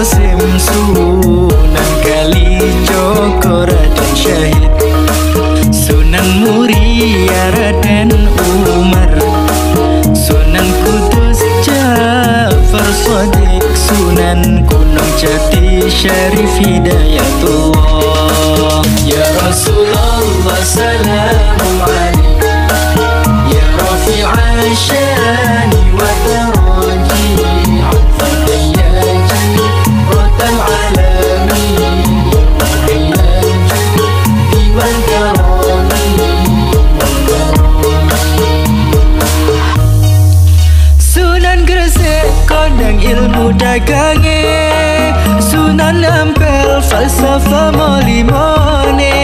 Qasim, Sunan Kalijogo Raden Syahid, Sunan Muria Raden Umar, Sunan Kudus Ja'far Shadiq, Sunan Gunung Jati Syarif Hidayatullah. Ya Rasulullah salamu alaik, ya rafi'a syani wa daraji, afan dayyaji rotal alami, hayyaju diwan karami. Sunan Gresik kondang ilmu dagange, Sunan Ampel falsafah molimone,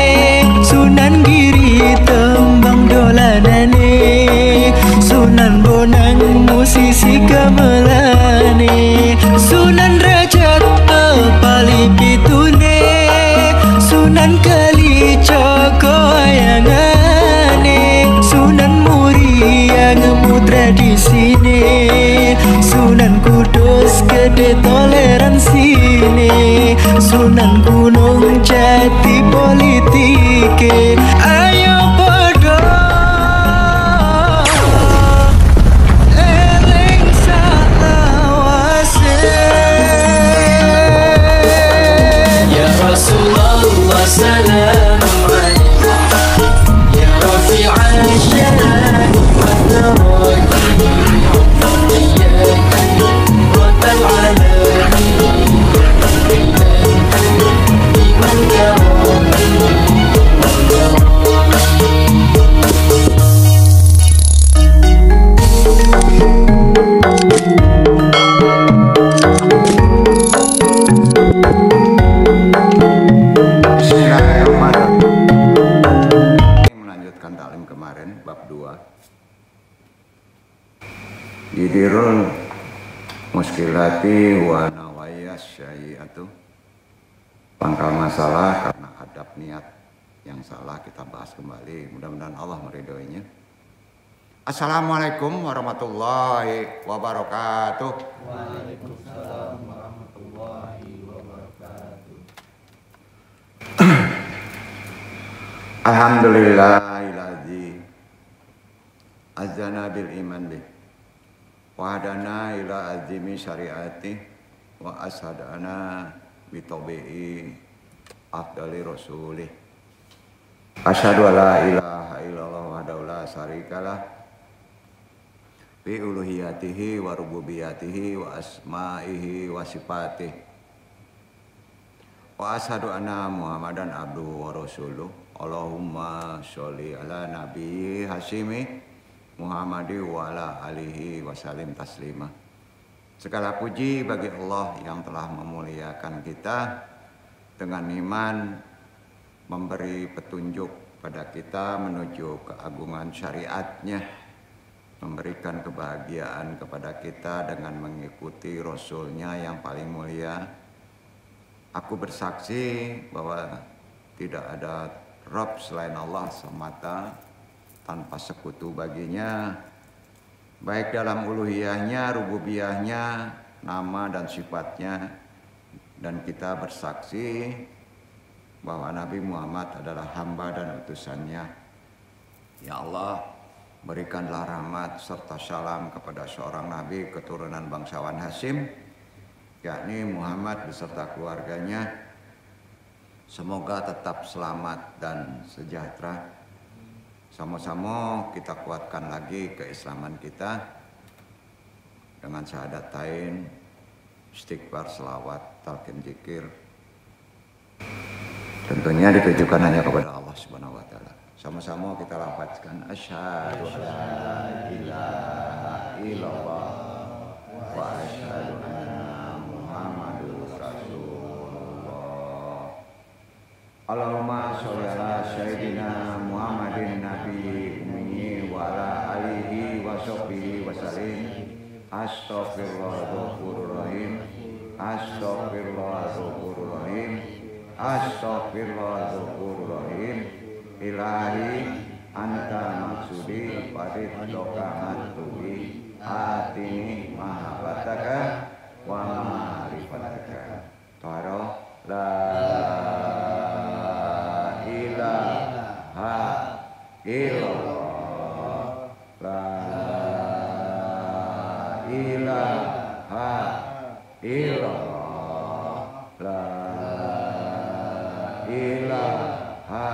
Sunan Giri tembang dolanane, Sunan Bonang musisi gamelane, Sunan Rajat pali pitune, Sunan Kalijogo ayangane, Sunan Muria ngemu tradisine, Sunan Kudus gede toleransine, Sunan Gunung Jati politike. Ayo podo eling salawase. Ya Rasulullah salamu alaik, ya rafi'a syani wa daraji, afan dayyaji rotal alami, hayyaju diwan karami. Melanjutkan taklim kemarin bab 2. Yidirul muskilati wa nawayas syai'atu. Pangkal masalah karena adab niat yang salah kita bahas kembali. Mudah-mudahan Allah meridhoinya. Assalamualaikum warahmatullahi wabarakatuh. Waalaikumsalam warahmatullahi wabarakatuh. Alhamdulillahilladzi azana bil iman bih wa hadana ila azimi syariati wa ashadana bi tabi'i afdali rasulih. Asyhadu alla ilaha illallah wahdahu la syarikalah bi uluhiyatihi wa rububiyatihi wa asma'ihi wa sifatih. Wa asyhadu anna Muhammadan abduhu wa rasuluh. Allahumma sholli ala nabi Hashimi Muhammadi wa ala alihi wa salim taslima. Segala puji bagi Allah yang telah memuliakan kita dengan iman, memberi petunjuk pada kita menuju keagungan syariatnya, memberikan kebahagiaan kepada kita dengan mengikuti Rasulnya yang paling mulia. Aku bersaksi bahwa tidak ada Rabb selain Allah semata, tanpa sekutu baginya, baik dalam uluhiyahnya, rububiyahnya, nama dan sifatnya. Dan kita bersaksi bahwa Nabi Muhammad adalah hamba dan utusannya. Ya Allah, berikanlah rahmat serta salam kepada seorang Nabi keturunan bangsawan Hashim, yakni Muhammad beserta keluarganya. Semoga tetap selamat dan sejahtera. Sama-sama kita kuatkan lagi keislaman kita dengan syahadatain, istighfar, selawat, talqin zikir. Tentunya ditujukan hanya kepada Allah Subhanahu wa taala. Sama-sama kita lafazkan asyhadu alla ilaha illallah wa asyhadu anna Muhammadur Rasulullah. Allahumma sholli ala sayyidina Muhammadin nabi ummi wa ala alihi wa sahbihi wa sallim. Astaghfirullahaladzim, astaghfirullahaladzim, astaghfirullahaladzim. Ilahi anta maksudi parit doka matubi atini mahabataka wa ma'rifataka. La ilaha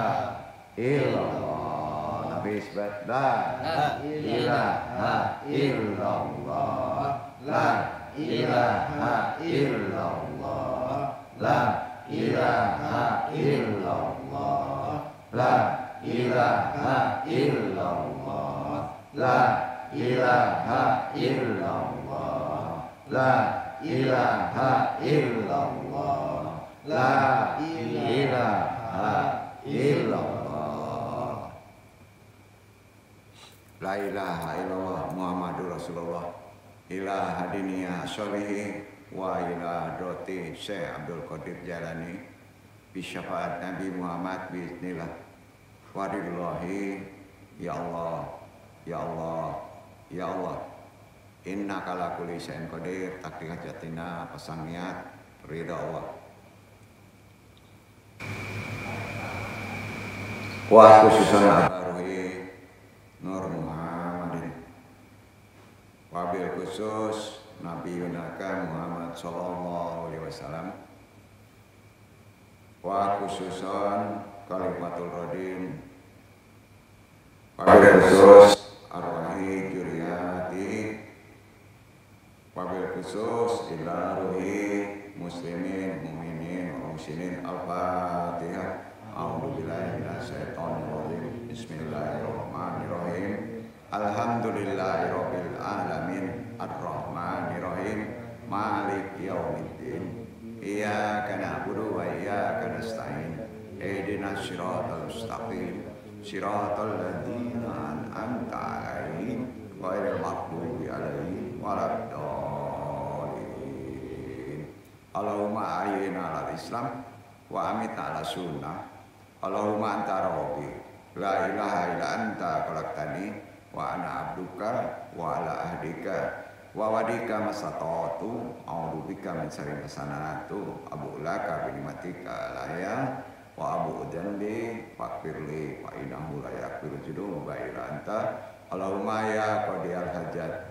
illallah. Nabi isbat la ilaha illallah. La ilaha illallah. La ilaha illallah. La ilaha illallah. La ilaha illallah. La ilaha illallah. La ilaha illallah. La ilaha illallah Muhammadur Rasulullah. Ila hadiniya sholihi wa ila droti Syekh Abdul Qadir Jalani bisyafaat Nabi Muhammad bismillah warillahi. Ya Allah, ya Allah, ya Allah, inna kala kulli syai'in qadir, takdir jatina pasang niat ridha Allah. Wa khususan abaruhi Nur Muhammadin, wabil khusus Nabi Yunaka Muhammad Sallallahu Alaihi Wasallam, wa khususan Kalimatul Radim, wabil khusus arwahi juriyati, wabil khusus ila ruhi muslimin muminin wa muslimin. Al-Fatihah. A'udzubillahi minasyaitonir rajim. Bismillahirrahmanirrahim. Alhamdulillahirabbil alamin arrahmanirrahim maliki yaumiddin. Iyyaka na'budu wa iyyaka nasta'in. Ihdinas siratal mustaqim. Siratal ladzina an'amta 'alaihim ghairil maghdubi 'alaihim waladdallin. Allahumma ahyina 'alal Islam wa amitna 'ala sunnah. Allahumma anta rabbi la ilaha illa anta khalaqtani wa ana abduka wa ala ahdika wa wadika masata'tu a'udzubika min syarri ma sana'tu abu laka bi ni'matika alayya wa abu dzambi faghfirli fa innahu la yaghfiru dzunuba illa anta. Allahumma ya qadiyal hajat,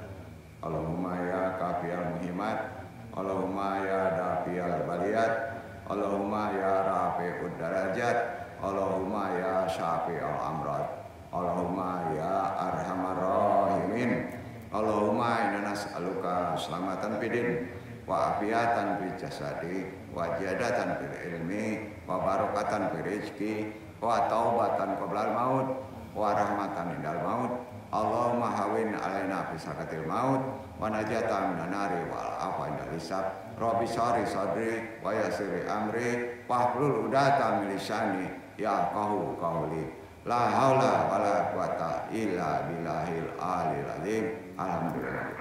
Allahumma ya kafiyal muhimmat, Allahumma ya dafiyal baliyat, Allahumma ya rafi'ud darajat, Allahumma ya syafi'al amrad, Allahumma ya arhamar rahimin. Allahumma inna nas'aluka selamatan fidin wa afiatan fil jasadi wa jadatan fil ilmi wa barakatan fil rizqi wa taubatan qoblal maut wa rahmatan indal maut. Allahumma hawin alaina fi sakatil maut wa najatan minan nari wal afa indal hisab. Rabbi syari sadri wa yassiri amri wahlul 'uqdatam min lisani yafqahu qawli. La haula wala quwata illa billahil aliyil azim. Alhamdulillah.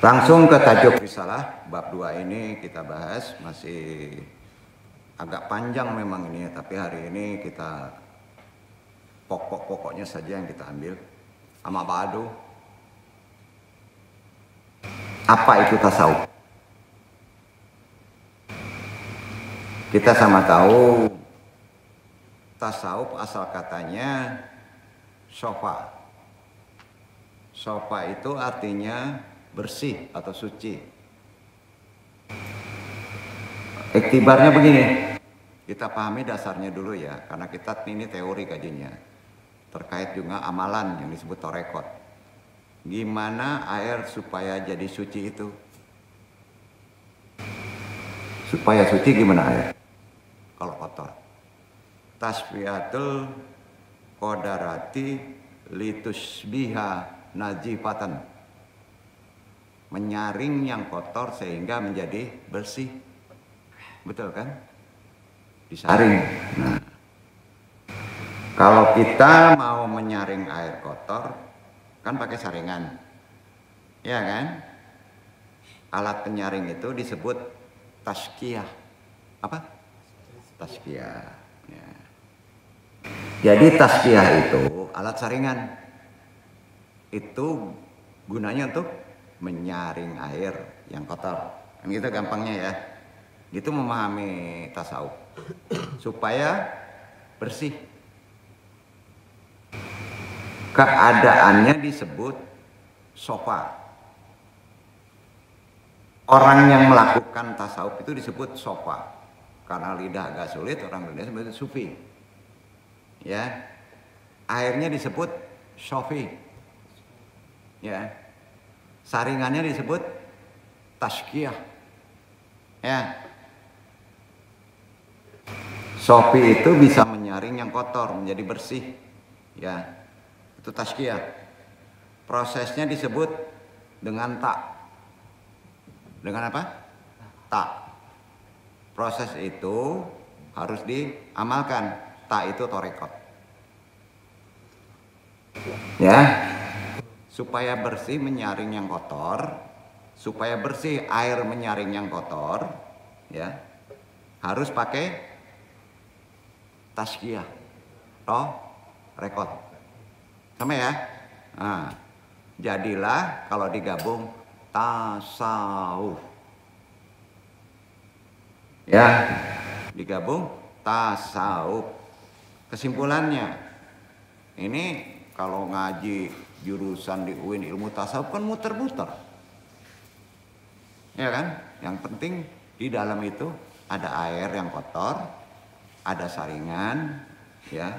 Langsung ke tajuk risalah bab 2 ini kita bahas, masih agak panjang memang ini, tapi hari ini kita pokok-pokoknya saja yang kita ambil. Amma ba'du. Apa itu tasawuf? Kita sama tahu tasawuf asal katanya sofa. Sofa itu artinya bersih atau suci. Iktibarnya begini, kita pahami dasarnya dulu ya, karena kita ini teori kajinya. Terkait juga amalan yang disebut torekot. Gimana air supaya jadi suci itu? Supaya suci gimana air? Kalau kotor. Tasfiyatul qadarati litusbiha najifatan. Menyaring yang kotor sehingga menjadi bersih. Betul kan? Disaring. Nah, kalau kita mau menyaring air kotor, kan pakai saringan. Ya kan? Alat penyaring itu disebut taskiyah. Apa? Taskiyah. Ya. Jadi taskiyah itu alat saringan. Itu gunanya untuk menyaring air yang kotor. Kan gitu gampangnya ya. Gitu memahami tasawuf. Supaya bersih. Keadaannya disebut sofa. orang yang melakukan tasawuf itu disebut sofa. Karena lidah agak sulit, orang lidah disebut sufi. Ya, airnya disebut sofi. Ya, saringannya disebut tazkiyah. Ya, sofi itu bisa menyaring yang kotor menjadi bersih. Ya, itu tazkiyah. Prosesnya disebut dengan tak. Dengan apa? Tak. Proses itu harus diamalkan. Tak itu torekot. Ya, supaya bersih menyaring yang kotor, supaya bersih air menyaring yang kotor, ya harus pakai tazkiyah, rekod. Sama ya? Nah, jadilah kalau digabung tasawuf. Ya, digabung tasawuf. Kesimpulannya, ini kalau ngaji jurusan di UIN ilmu tasawuf kan muter-muter. Ya kan? Yang penting di dalam itu ada air yang kotor, ada saringan, ya,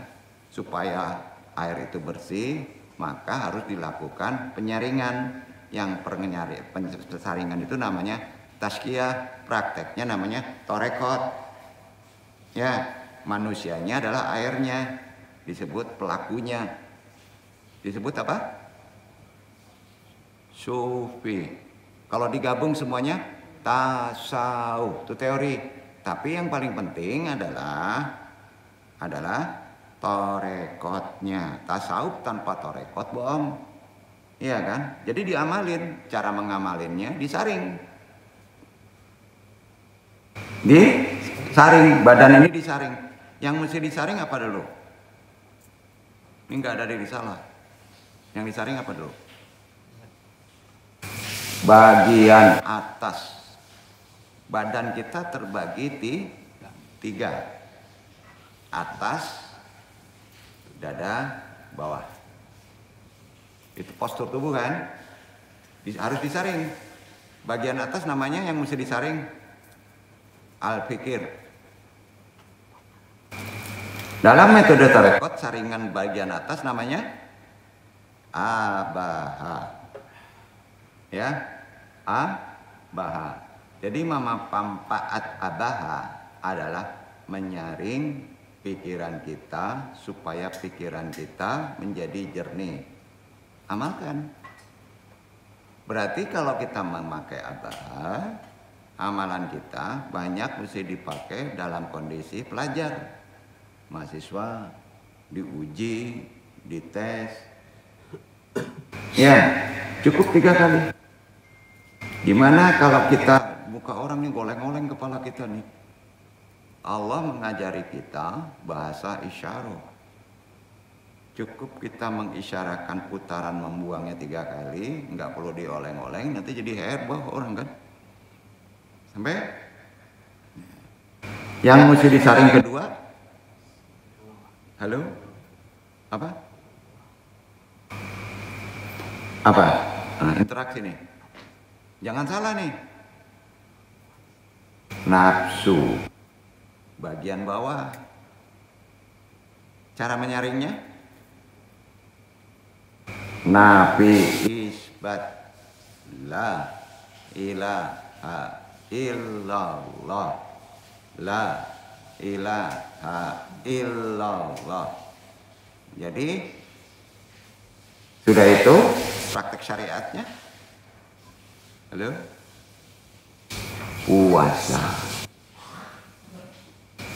supaya air itu bersih, maka harus dilakukan penyaringan. Yang penyaringan itu namanya tazkiyah, prakteknya namanya torekot. Ya, manusianya adalah airnya, disebut pelakunya. Disebut apa? Sufi. Kalau digabung semuanya tasawuf, itu teori. Tapi yang paling penting adalah torekotnya. Tasawuf tanpa torekot bohong. Iya kan? Jadi diamalin, cara mengamalinnya disaring. Disaring, badan ini disaring. Yang mesti disaring apa dulu? Ini nggak ada di risalah. Yang disaring apa dulu? Bagian atas. Badan kita terbagi tiga. Atas, dada, bawah. Itu postur tubuh kan? Harus disaring. Bagian atas namanya yang mesti disaring al-fikir. Dalam metode tarekot, saringan bagian atas namanya abaha. Ya, abaha. Jadi manfaat abaha adalah menyaring pikiran kita supaya pikiran kita menjadi jernih. Amalkan. Berarti kalau kita memakai abaha, amalan kita banyak mesti dipakai dalam kondisi pelajar. Mahasiswa diuji, dites. Ya, cukup 3 kali. Gimana kalau kita muka orang nih goleng-goleng kepala kita nih? Allah mengajari kita bahasa isyarat. Cukup kita mengisyarakan putaran membuangnya 3 kali, nggak perlu dioleng-oleng, nanti jadi heboh orang kan. Sampai yang mesti disaring kedua, halo, apa? Nah, interaksi nih, jangan salah nih. Nafsu, bagian bawah. Cara menyaringnya? Nafi isbat la ilaha illallah, la ilaha illallah. Jadi sudah itu praktek syariatnya. Halo, puasa.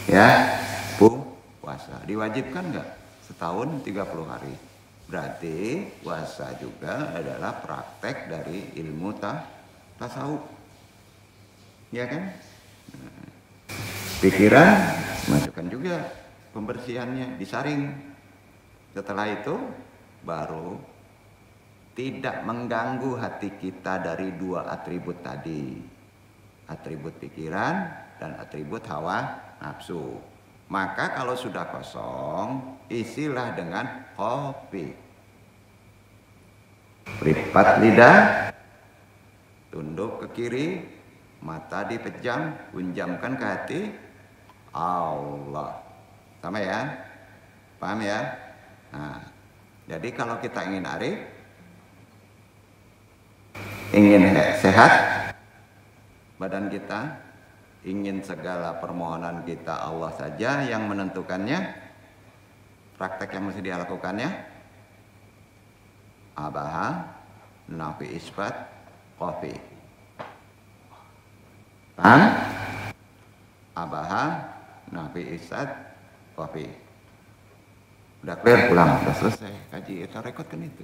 Ya, puasa diwajibkan nggak? Setahun 30 hari. Berarti puasa juga adalah praktek dari ilmu tasawuf. Ya kan? Pikiran masukkan juga pembersihannya, disaring. Setelah itu baru tidak mengganggu hati kita dari 2 atribut tadi. Atribut pikiran dan atribut hawa nafsu. Maka kalau sudah kosong, isilah dengan kopi. Lipat lidah, tunduk ke kiri, Mata dipejam, unjamkan ke hati Allah. Sama ya? Paham ya? Nah, jadi kalau kita ingin arif, ingin sehat badan kita, ingin segala permohonan kita Allah saja yang menentukannya, praktek yang mesti dilakukannya abaha, nafi isbat, qafi. Paham? Abaha, nafi isbat, qafi. Udah clear, pulang, udah selesai. Kaji tarekat kan itu.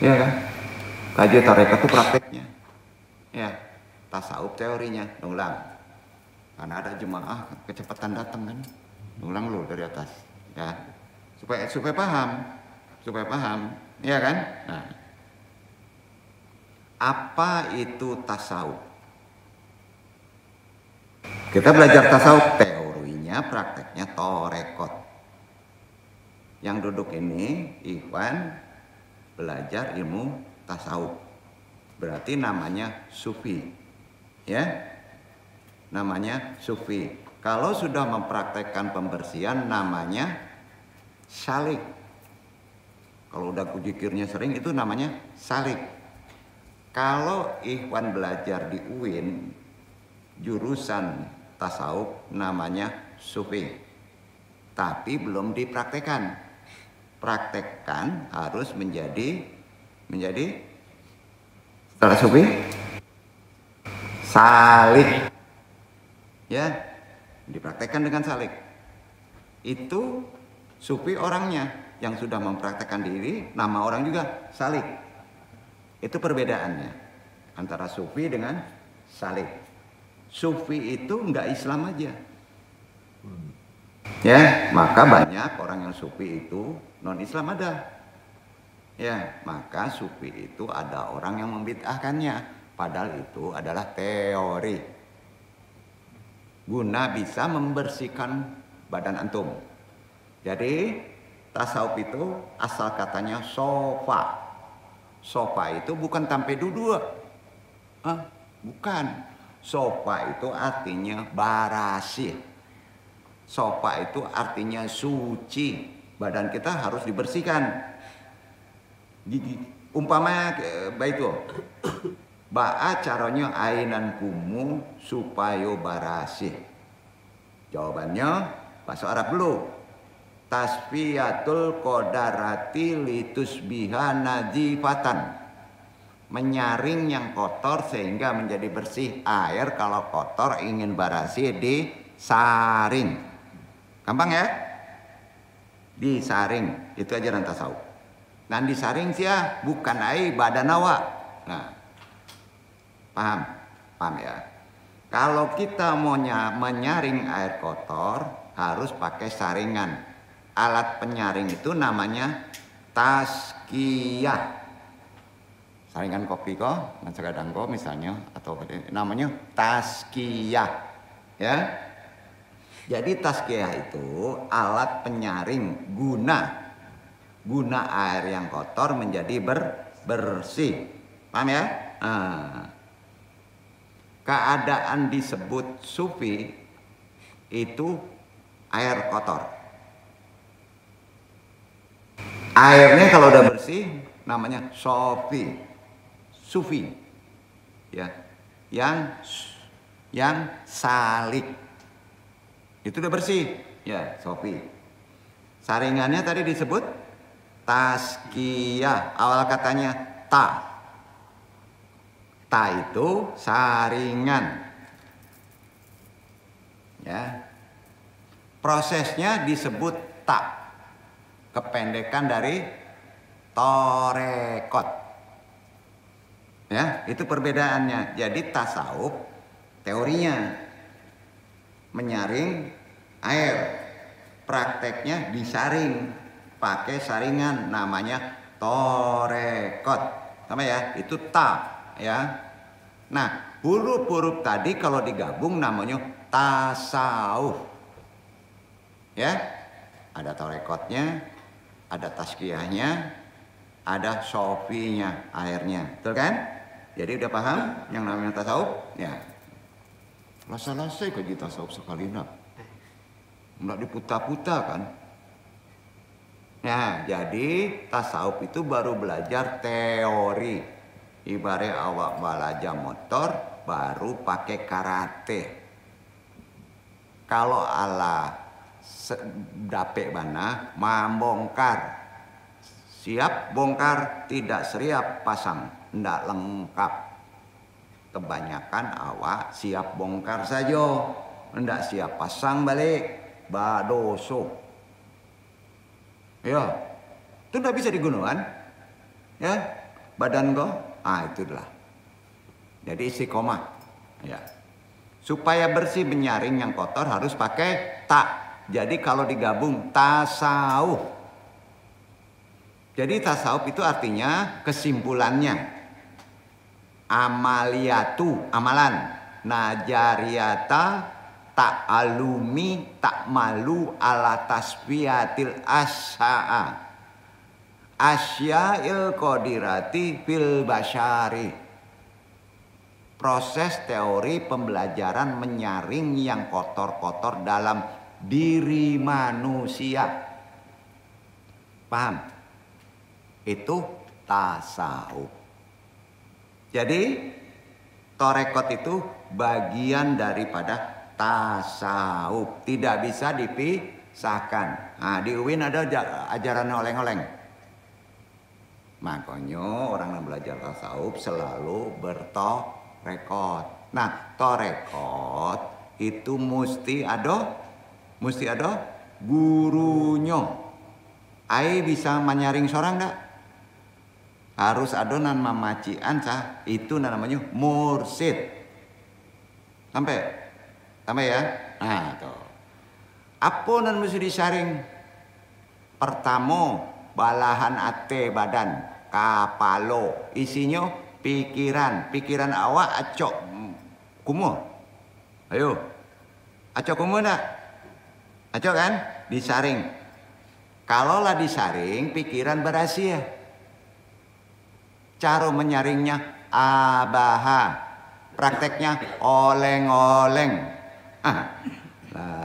Iya kan? Kaji tarekat itu prakteknya. Ya, tasawuf teorinya. Ulang. Karena ada jemaah kecepatan datang kan. Ulang lu dari atas. Ya. Supaya paham. Supaya paham. Iya kan? Nah. Apa itu tasawuf? Kita belajar tasawuf teorinya, prakteknya tarekat. Yang duduk ini ikhwan belajar ilmu tasawuf. Berarti namanya sufi. Ya. Namanya sufi. Kalau sudah mempraktekkan pembersihan namanya salik. Kalau udah zikirnya sering itu namanya salik. Kalau ikhwan belajar di UIN jurusan tasawuf namanya sufi. Tapi belum dipraktekkan. Praktekkan harus menjadi setelah sufi salik. Ya, dipraktekkan dengan salik. Itu sufi orangnya, yang sudah mempraktekkan diri, nama orang juga salik. Itu perbedaannya antara sufi dengan salik. Sufi itu enggak Islam aja. Ya, maka banyak orang yang sufi itu non-Islam ada. Ya, maka sufi itu ada orang yang membid'ahkannya, padahal itu adalah teori. Guna bisa membersihkan badan antum. Jadi, tasawuf itu asal katanya sofa. Sofa itu bukan sampai duduk. Bukan. Sofa itu artinya barasih. Sofa itu artinya suci. Badan kita harus dibersihkan. Umpamanya baitu. Ba'a caranya ainan kumu supaya barasih. Jawabannya bahasa Arab dulu. Tasfiyatul qadarati litusbiha nadzifatan. Menyaring yang kotor sehingga menjadi bersih. Air kalau kotor ingin barasih disaring. Gampang ya? Disaring. Itu ajaran tasawuf. Dan disaring sih ya, bukan air badan awak. Nah, paham? Paham ya? Kalau kita mau menyaring air kotor, harus pakai saringan. Alat penyaring itu namanya taskiyah. Saringan kopi kok, kadang kok misalnya, atau namanya taskiyah. Ya. Jadi taskiyah itu alat penyaring guna air yang kotor menjadi bersih. Paham ya? Keadaan disebut sufi itu air kotor. Airnya kalau udah bersih namanya sufi. Ya. Yang salik. Itu udah bersih. Ya, sufi. Saringannya tadi disebut taskiyah. Awal katanya ta. Ta itu saringan. Ya. Prosesnya disebut ta. Kependekan dari tarekat. Ya, itu perbedaannya. Jadi tasawuf teorinya menyaring air, prakteknya disaring pakai saringan namanya tarekat. Sama ya, itu ta ya. Nah, huruf-huruf tadi kalau digabung namanya tasawuf. Ya. Ada tarekatnya, ada taskiyahnya, ada sofinya, airnya. Betul kan? Jadi udah paham yang namanya tasawuf? Ya. Lasa-lasa kaji tasawuf sekali nak. Nggak diputa-puta kan? Nah, jadi tasawuf itu baru belajar teori. Ibarat awak belajar motor, baru pakai karate. Kalau ala dapet mana, membongkar. Siap bongkar, tidak siap pasang, tidak lengkap. Kebanyakan awak siap bongkar saja, tidak siap pasang balik, badoso. Ya, itu tidak bisa digunakan. Ya, badan kau, itulah. Jadi istiqomah. Ya. Supaya bersih menyaring yang kotor harus pakai tak. Jadi kalau digabung tasawuf. Jadi tasawuf itu artinya kesimpulannya. Amaliyatu, amalan. Najariyata ta'alumi ta'malu ala tasfiyatil asya'a. Asya'il qadirati fil basyari. Proses teori pembelajaran menyaring yang kotor-kotor dalam diri manusia. Paham? Itu tasawuf. Jadi torekot itu bagian daripada tasawuf. Tidak bisa dipisahkan. Nah, di UIN ada ajaran oleng-oleng. Makanya orang yang belajar tasawuf selalu bertorekot. Nah, torekot itu mesti ada gurunya. Ai bisa menyaring seorang enggak? Harus ada nan mamacian sah. Itu namanya mursid. Sampai ya? Nah, tuh. Apa nan mesti disaring? Pertama, balahan ate badan, kapalo, isinya pikiran awak acok kumuh. Ayo. Acok kumuh enggak? Acok kan? Disaring. Kalaulah disaring, pikiran berhasil. Cara menyaringnya abaha. Prakteknya oleng-oleng. La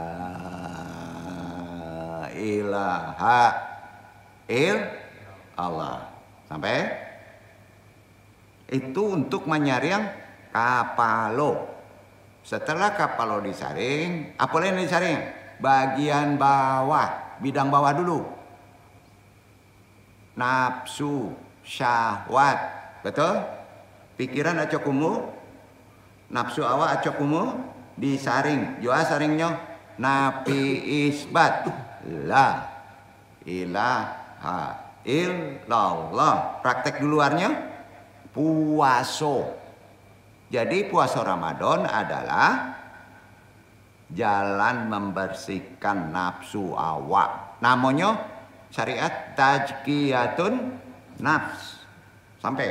ilaha illallah. Sampai? Itu untuk menyaring kapalo. Setelah kapalo disaring, apa yang disaring? Bagian bawah, bidang bawah dulu. Nafsu, syahwat, betul? Pikiran acokumu, nafsu awak acokumu, disaring. Jua saringnya napi isbat. La ilaha illallah. Praktek di luarnya puaso. Jadi puasa Ramadan adalah jalan membersihkan nafsu awak. Namanya syariat tazkiyatun nafs. Sampai.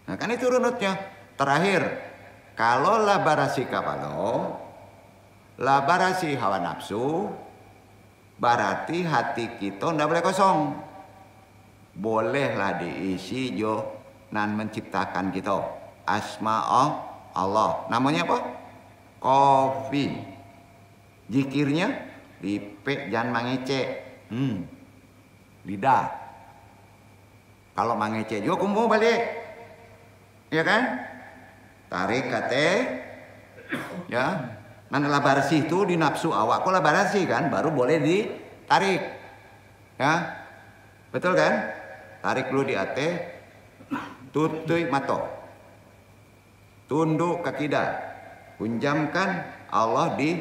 Nah, kan itu runutnya. Terakhir, kalau labarasi kapalo, labarasi hawa nafsu, berarti hati kita tidak boleh kosong. Bolehlah diisi jo nan menciptakan kita. Asma Allah. Namanya apa? Kofi. Zikirnya lipe jangan mangece. Lidah. Kalau mangece juga kumpul balik. Ya kan? Tarik kate. Ya. Nan labarasi itu di nafsu awak. Kok labarasi kan? Baru boleh ditarik. Ya. Betul kan? Tarik dulu di ate. Tutui mato. Tunduk ke kidal. Punjamkan Allah di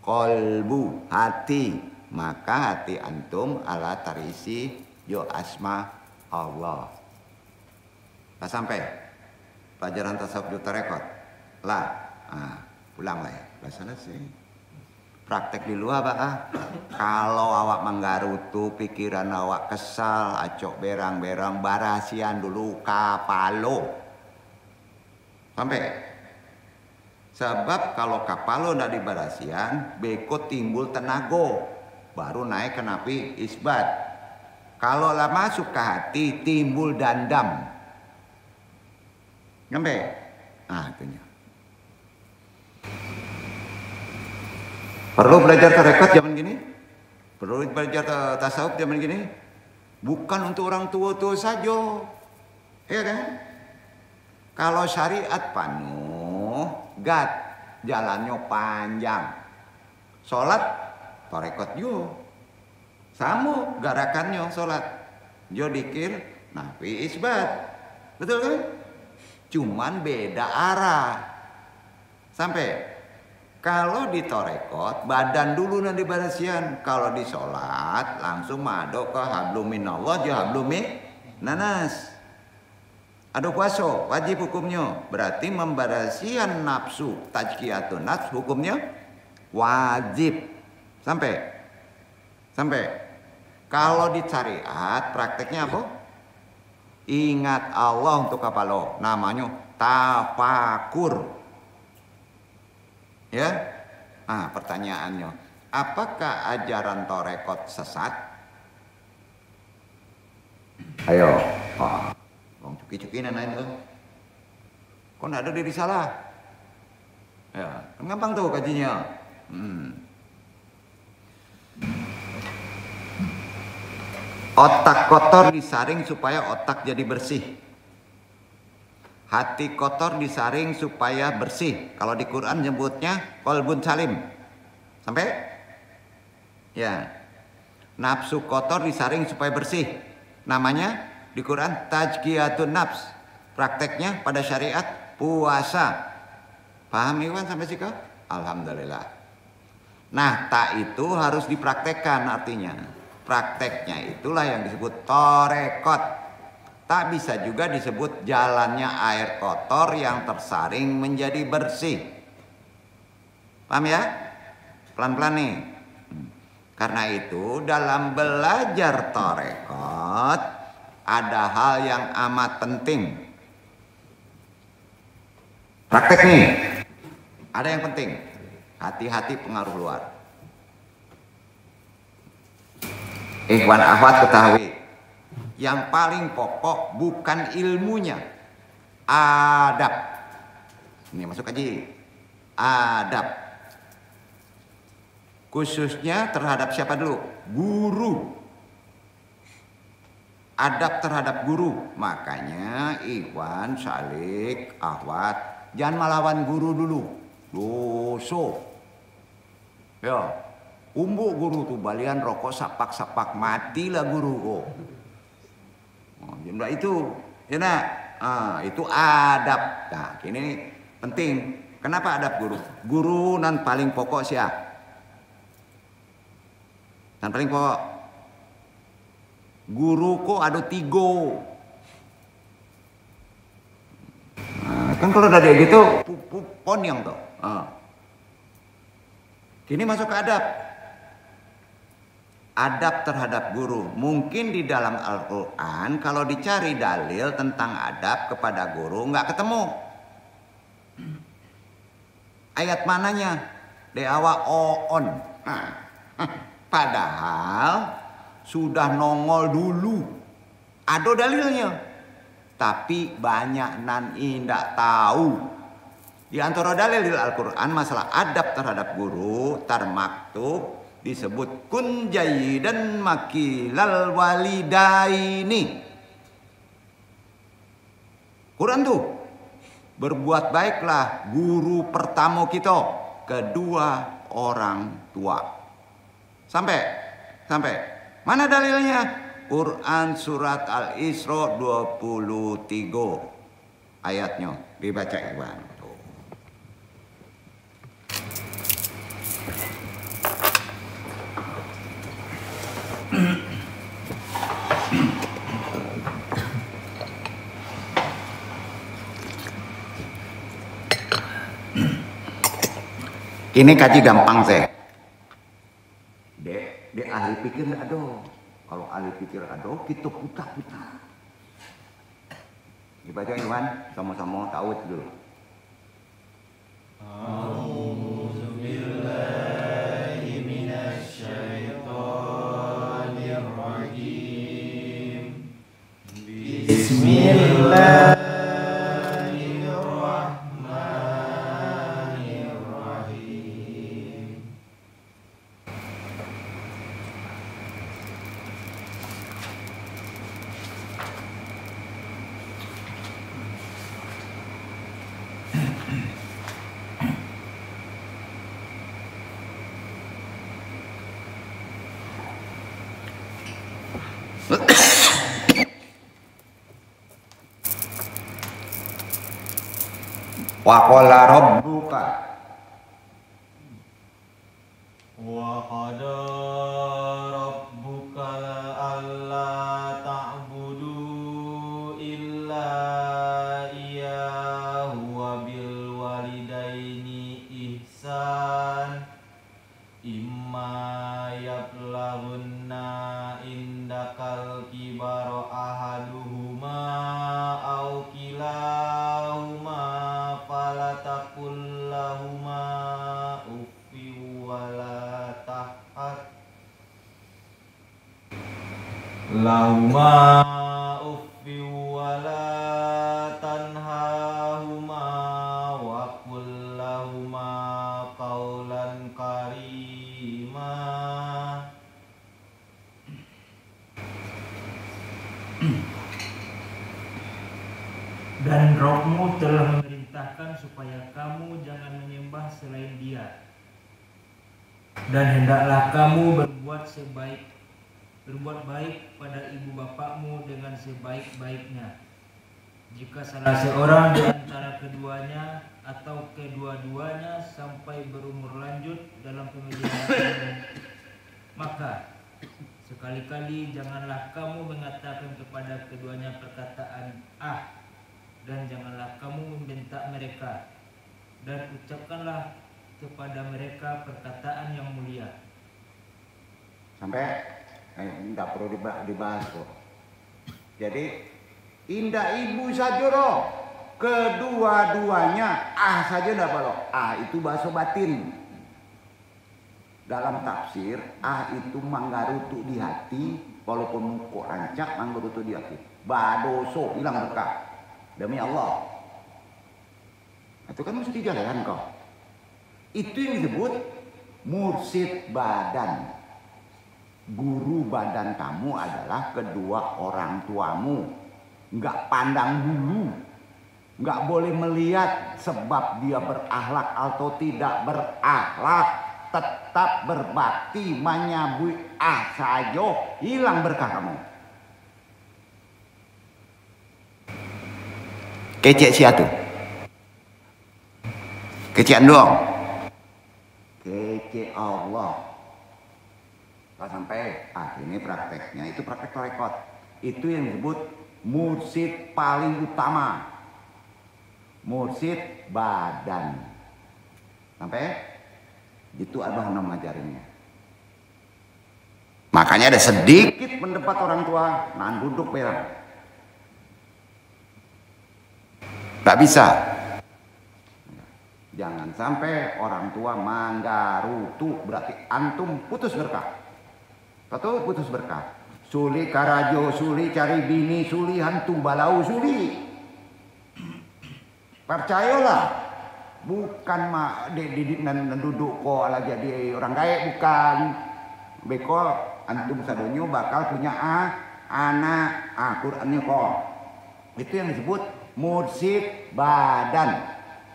kolbu, hati. Maka hati antum ala tarisi yo asma Allah. Nah, sampai pelajaran tasawuf juta rekod. Lah, pulang lah ya. Bahasanya sih. Praktek di luar Pak. Kalau awak menggarutu, pikiran awak kesal, acok berang-berang, barasian dulu kapalo. Sampai. Sebab kalau kapalo tidak dibarasian, beko timbul tenaga. Baru naik ke napi isbat. Kalau lah masuk ke hati, timbul dandam. Sampai. Ah, itunya. Perlu belajar tarekat zaman gini? Perlu belajar tasawuf zaman gini? Bukan untuk orang tua-tua saja. Iya kan? Kalau syariat penuh, jalannya panjang. Sholat, tarekat yo. Sama gerakannya sholat. Jo dikir, nafi isbat. Betul kan? Cuman beda arah. Sampai. Kalau di torekot, badan dulu nanti barasian. Kalau di sholat, langsung mado ke hablum minallah, hablum nanas. Ada puasa, wajib hukumnya. Berarti membarasian nafsu, tajkiyatun nafs, hukumnya wajib. Sampai. Kalau di syariat, prakteknya apa? Ingat Allah untuk apa lo? Namanya tafakur. Ya, pertanyaannya, apakah ajaran torekot sesat? Ayo, cuki-cuki nanain tuh. Kok nggak ada diri salah? Ya, gampang tuh kajinya. Otak kotor disaring supaya otak jadi bersih. Hati kotor disaring supaya bersih. Kalau di Quran nyebutnya qalbun salim. Sampai? Ya. Nafsu kotor disaring supaya bersih. Namanya di Quran tajkiyatun nafs. Prakteknya pada syariat puasa. Paham Iwan sampai sih kau? Alhamdulillah. Nah, tak itu harus dipraktekkan artinya. Prakteknya itulah yang disebut torekot. Tak bisa juga disebut jalannya air kotor yang tersaring menjadi bersih. Paham ya? Pelan-pelan nih. Karena itu dalam belajar torekot ada hal yang amat penting. Praktek nih. Ada yang penting. Hati-hati pengaruh luar. Ikhwan akhwat ketahui. Yang paling pokok bukan ilmunya, adab. Ini masuk aja, adab. Khususnya terhadap siapa dulu? Guru. Adab terhadap guru. Makanya Ikhwan, Salik, Akhwat, jangan melawan guru dulu. Dosa. Ya, umbuk guru tuh balian rokok sapak-sapak, matilah guru. Oh. Itu ya nak, itu adab. Nah, ini penting. Kenapa adab guru? Guru nan paling pokok siapa? Nan paling pokok. Guru kok ada 3. Kan kalau udah kayak gitu, ponyong tuh. Kini masuk ke adab. Adab terhadap guru. Mungkin di dalam Al-Quran kalau dicari dalil tentang adab kepada guru nggak ketemu. Ayat mananya? Dewa on. Padahal sudah nongol dulu. Ada dalilnya. Tapi banyak nan indak tahu. Di antara dalil di Al-Quran masalah adab terhadap guru termaktub disebut kun jayidan makilal walidaini. Quran tuh, berbuat baiklah guru pertama kita, kedua orang tua. Sampai mana dalilnya? Quran surat Al-Isra 23 ayatnya, dibaca Iwan. Ini kaji gampang sih. Dek ahli pikir ada. Kalau ahli pikir ada, kita putar-putar. Dibaca Iwan, sama-sama tahu dulu. Bismillahirrahmanirrahim. Wa qala rabbuka Wa qada rabbuka alla ta'budu illa iyyahu wa bil walidaini ihsan imma yablaghunna indakal kibara ahaduhuma aw kilahuma fala taqul lahuma uffi wala tahad lahuma uffi wala tanhahuma wa qul lahuma qawlan karima. Dan Rabbmu telah memerintahkan supaya kamu jangan menyembah selain Dia. Dan hendaklah kamu berbuat baik pada ibu bapakmu dengan sebaik-baiknya. Jika salah seorang di antara keduanya atau kedua-duanya sampai berumur lanjut dalam pemeliharaan, maka sekali-kali janganlah kamu mengatakan kepada keduanya perkataan "ah", dan janganlah kamu membentak mereka, dan ucapkanlah kepada mereka perkataan yang mulia. sampai tidak perlu dibahas kok. Jadi indah ibu saja loh, kedua-duanya ah saja tidak perlu. Ah itu bahasa batin. Dalam tafsir ah itu manggarutu di hati, walaupun kok rancak manggarutu di hati. Badoso hilang berkah. Demi Allah. Itu kan mesti jalan kau. Itu yang disebut mursyid badan. Guru badan kamu adalah kedua orang tuamu. Enggak pandang bulu. Enggak boleh melihat sebab dia berakhlak atau tidak berakhlak. Tetap berbakti menyambui ah saja, hilang berkah kamu. Kecek siatu. Kecekan doang. Kecek Allah. Kalau sampai ini prakteknya, itu praktek rekod. Itu yang disebut mursyid paling utama. Mursyid badan. Sampai itu Abah ngajarinnya. Makanya ada sedikit mendebat orang tua, nahan duduk berak. Gak bisa. Jangan sampai orang tua manggarutu, berarti antum putus berkah. Betul, putus berkah. Suli karajo, suli cari bini, suli hantu balau, suli. Percayalah, bukan didik dan duduk kok lah jadi orang kaya, bukan. Beko antum sadonyo bakal punya anak, Qurannya kok. Itu yang disebut mursyid badan.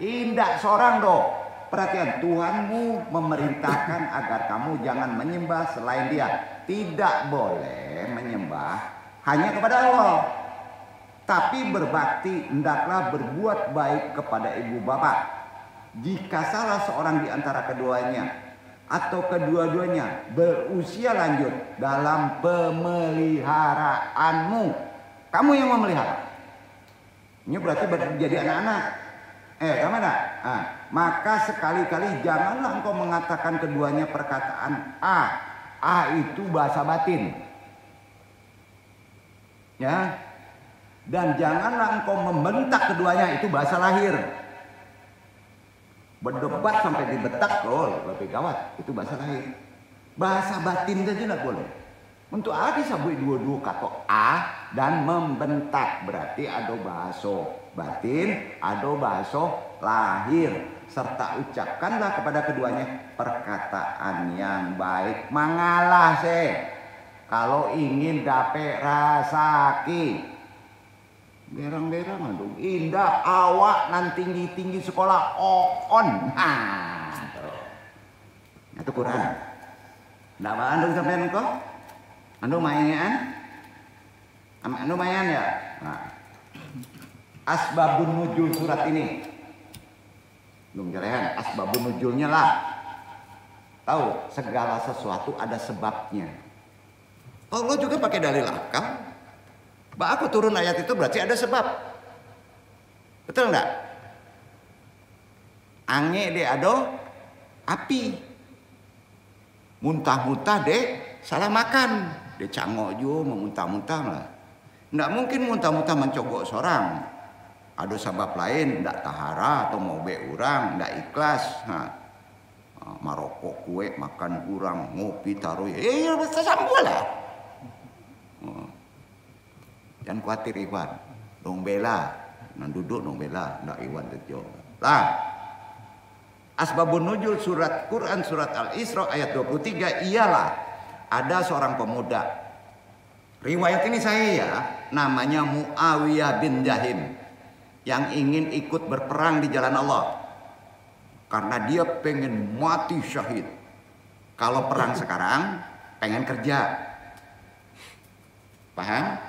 Indah seorang doh. Perhatian, Tuhanmu memerintahkan agar kamu jangan menyembah selain Dia. Tidak boleh menyembah hanya kepada Allah. Tapi berbakti, hendaklah berbuat baik kepada ibu bapak. Jika salah seorang di antara keduanya atau kedua-duanya berusia lanjut dalam pemeliharaanmu, kamu yang memelihara. Ini berarti jadi anak-anak. Kemana? Maka sekali-kali janganlah engkau mengatakan keduanya perkataan A itu bahasa batin. Ya. Dan janganlah engkau membentak keduanya, itu bahasa lahir. Berdebat sampai dibetak loh, lebih gawat, itu bahasa lahir. Bahasa batin saja tidak boleh. Untuk ada sabui dua-dua kata A dan membentak, berarti ada bahasa batin, ada bahasa lahir. Serta ucapkanlah kepada keduanya perkataan yang baik. Mangalah kalau ingin dapat rasaki. Berang-berang aduh, indah awak nan tinggi-tinggi sekolah on. Nah, itu Quran. Ndak apa andung sampean kok? Andung mainan? Andung mayan ya? Nah. Asbabun nuzul surat ini. Belum jarehan, asbabun nuzulnya lah. Tahu, segala sesuatu ada sebabnya. Allah juga pakai dalil akal. Aku turun ayat itu berarti ada sebab. Betul enggak? Ange de ado api. Muntah-muntah de salah makan. De cangok jo memuntah-muntah lah. Enggak mungkin muntah-muntah mencogok seorang. Ada sebab lain, enggak tahara atau mau be urang, enggak ikhlas. Marokok kue makan kurang, ngopi taruh. Ya bisa sambal lah. Jangan khawatir Iwan, dong bela, nan duduk dong bela, ndak Iwan tejo. Lah, asbabun nuzul surat Quran surat Al-Isra ayat 23 ialah ada seorang pemuda. Riwayat ini saya namanya Muawiyah bin Jahim yang ingin ikut berperang di jalan Allah karena dia pengen mati syahid. Kalau perang sekarang pengen kerja, paham?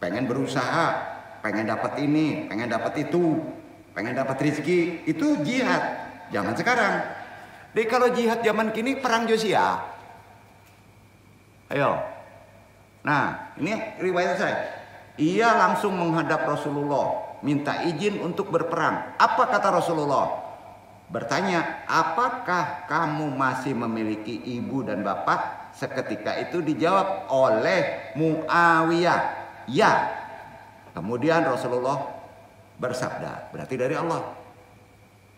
Pengen berusaha, pengen dapat ini, pengen dapat itu, pengen dapat rezeki, itu jihad zaman sekarang. Jadi kalau jihad zaman kini perang Josia. Ayo. Nah, ini riwayat saya. Ia langsung menghadap Rasulullah, minta izin untuk berperang. Apa kata Rasulullah? Bertanya, apakah kamu masih memiliki ibu dan bapak? Seketika itu dijawab oleh Muawiyah. Ya. Kemudian Rasulullah bersabda, berarti dari Allah.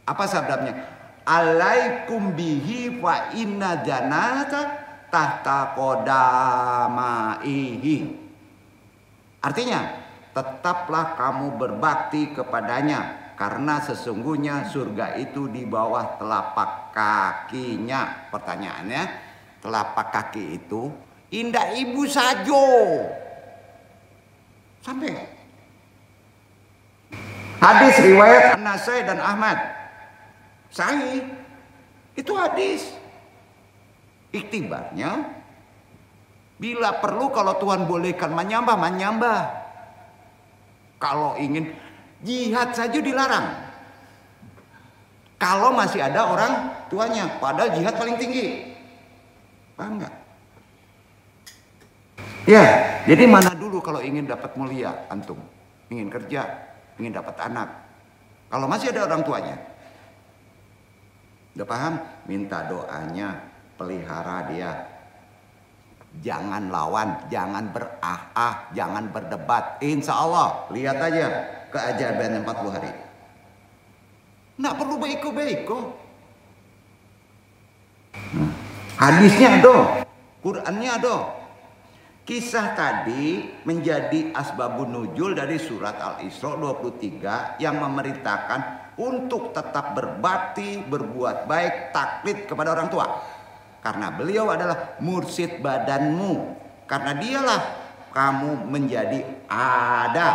Apa sabdanya? Alaikum bihi fa inna janata tahta qadamaihi. Artinya, tetaplah kamu berbakti kepadanya karena sesungguhnya surga itu di bawah telapak kakinya. Pertanyaannya, telapak kaki itu indah ibu sajo. Sampai hadis riwayat An-Nasai dan Ahmad sahih, itu hadis. Iktibarnya bila perlu kalau Tuhan bolehkan menyembah. Kalau ingin jihad saja dilarang kalau masih ada orang tuanya, padahal jihad paling tinggi. Paham nggak? Ya, jadi mana dulu kalau ingin dapat mulia antum, ingin kerja, ingin dapat anak. Kalau masih ada orang tuanya, udah paham? Minta doanya, pelihara dia. Jangan lawan, jangan jangan berdebat. Insya Allah, lihat aja keajaiban 40 hari. Nggak perlu beko-beko. Hadisnya ada, Qurannya ada. Kisah tadi menjadi asbabun nuzul dari surat Al-Isra 23 yang memerintahkan untuk tetap berbakti, berbuat baik, taklid kepada orang tua. Karena beliau adalah mursyid badanmu. Karena dialah kamu menjadi ada.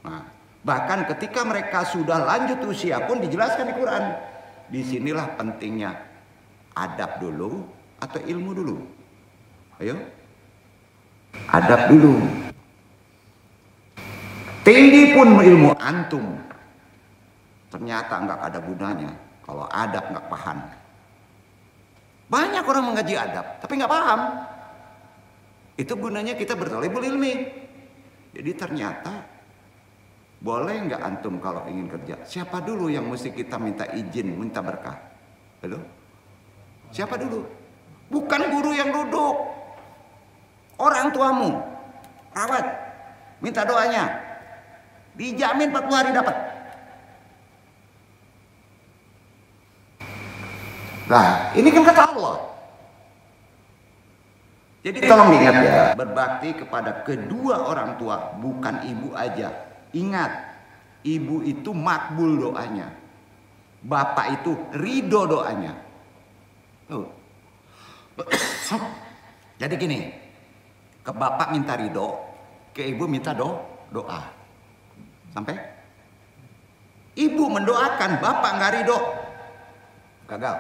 Nah, bahkan ketika mereka sudah lanjut usia pun dijelaskan di Quran. Disinilah pentingnya adab dulu atau ilmu dulu. Ayo, adab dulu. Tinggi pun ilmu antum, ternyata nggak ada gunanya kalau adab nggak paham. Banyak orang mengaji adab, tapi nggak paham. Itu gunanya kita berthalibul ilmi. Jadi ternyata boleh nggak antum kalau ingin kerja? Siapa dulu yang mesti kita minta izin, minta berkah? Halo? Siapa dulu? Bukan guru yang duduk. Orang tuamu, rawat, minta doanya, dijamin 40 hari dapat. Nah, ini kan kata Allah. Jadi tolong diingat ya, berbakti kepada kedua orang tua, bukan ibu aja. Ingat, ibu itu makbul doanya, bapak itu ridho doanya. Jadi gini. Ke bapak minta ridho, ke ibu minta doa. Sampai? Ibu mendoakan, bapak nggak ridho, gagal.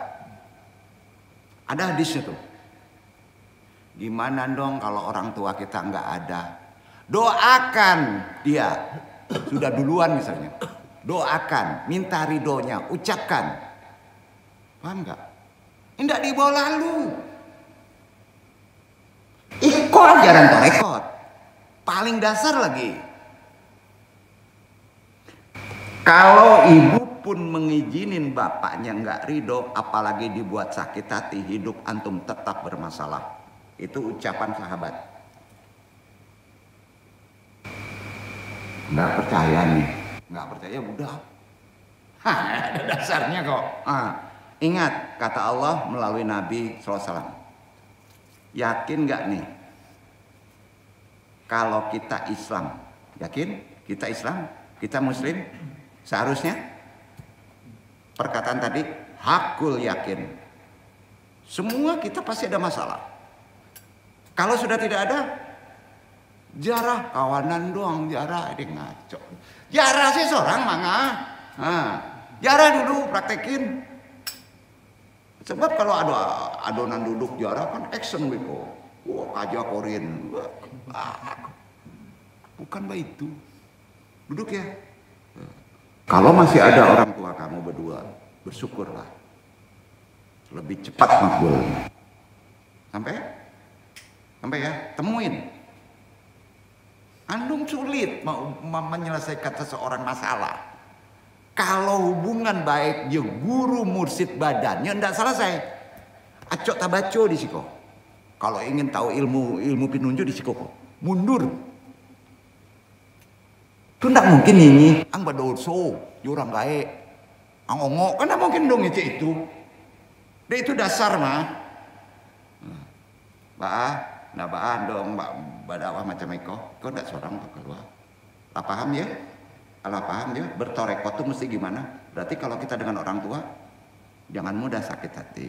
Ada hadisnya tuh. Gimana dong kalau orang tua kita nggak ada? Doakan dia. Sudah duluan misalnya. Doakan, minta ridhonya, ucapkan. Paham nggak? Tidak dibawa lalu. Iko ajaran torekot. Paling dasar lagi. Kalau ibu pun mengizinin bapaknya nggak ridho, apalagi dibuat sakit hati, hidup antum tetap bermasalah. Itu ucapan sahabat. Nggak percaya nih, nggak percaya udah. Ada dasarnya kok. Ingat kata Allah melalui Nabi SAW. Yakin nggak nih? Kalau kita Islam, yakin kita Islam, kita Muslim, seharusnya perkataan tadi hakul yakin. Semua kita pasti ada masalah. Kalau sudah tidak ada, jarah kawanan doang, jarah ini ngaco. Jarah sih seorang mangga. Jarah dulu praktekin. Sebab kalau ada adonan duduk jarah kan action gitu. Wah, aja korin. Bukan begitu. Duduk ya. Kalau masih ada orang tua kamu berdua, bersyukurlah. Lebih cepat makbulnya. Sampai ya, temuin. Antum sulit menyelesaikan seseorang masalah. Kalau hubungan baik ya guru mursid badannya ndak selesai. Acok tabaco di siko. Kalau ingin tahu ilmu pinunjuk di siko, mundur. Itu ndak mungkin ini. Ang badoso, jurang gae. Ang ongo, kan ndak mungkin dong itu. Dia itu dasar mah. Baan dong, badawah macam iko. Kau ndak seorang keluar. Tak paham ya? Kalau paham ya, bertorekot itu mesti gimana? Berarti kalau kita dengan orang tua, jangan mudah sakit hati.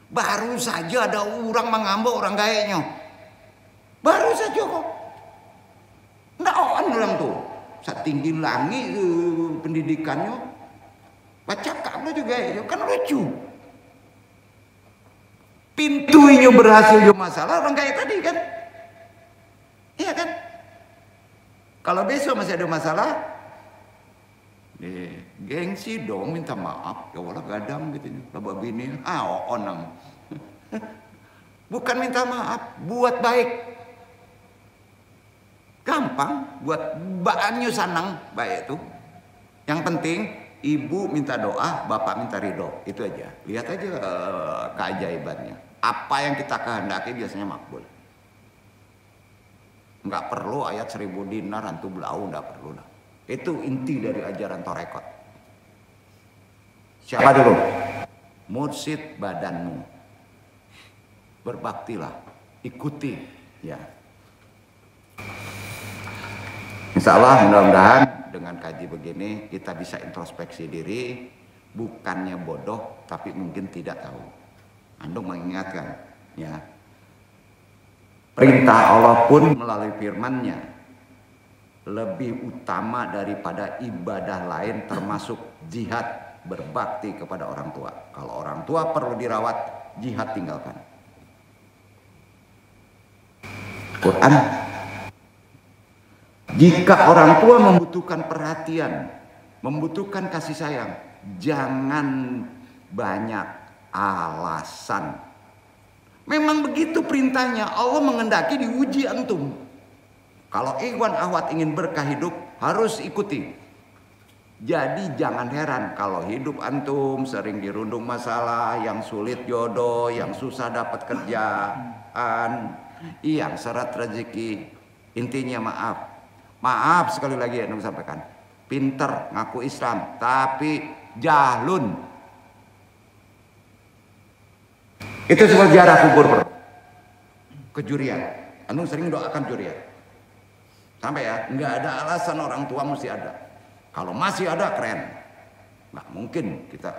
Baru saja ada orang mengambek orang gayanya. Baru saja kok. Nggak orang tuh. Saat tinggi langit pendidikannya. Baca kamu juga ya, kan lucu. Pintunya berhasil juga masalah orang gaya tadi kan. Iya kan? Kalau besok masih ada masalah, gengsi dong minta maaf ya Allah gadam gitu labak bini onang. Bukan minta maaf, buat baik. Gampang buat baannya sanang baik itu. Yang penting ibu minta doa, bapak minta ridho, itu aja. Lihat aja keajaibannya. Apa yang kita kehendaki biasanya makbul. Nggak perlu ayat 1000 dinar antu belau, nggak perlu lah. Itu inti dari ajaran torekot. Siapa dulu? Mursid badanmu. Berbaktilah, ikuti. Ya. Insya Allah mudah-mudahan dengan kaji begini kita bisa introspeksi diri. Bukannya bodoh, tapi mungkin tidak tahu. Andung mengingatkan, ya. Perintah Allah pun melalui firman-Nya lebih utama daripada ibadah lain termasuk jihad berbakti kepada orang tua. Kalau orang tua perlu dirawat, jihad tinggalkan. Quran. Jika orang tua membutuhkan perhatian, membutuhkan kasih sayang, jangan banyak alasan. Memang begitu perintahnya. Allah mengendaki diuji antum. Kalau ikhwan akhwat ingin berkah hidup harus ikuti. Jadi jangan heran kalau hidup antum sering dirundung masalah, yang sulit jodoh, yang susah dapat kerjaan, yang seret rezeki. Intinya maaf. Maaf sekali lagi yang sampaikan. Pinter ngaku Islam tapi jahlun. Itu sebuah ziarah kubur. Kejurian. Anu sering doakan jurian. Sampai ya, nggak ada alasan orang tua mesti ada. Kalau masih ada keren. Nggak mungkin kita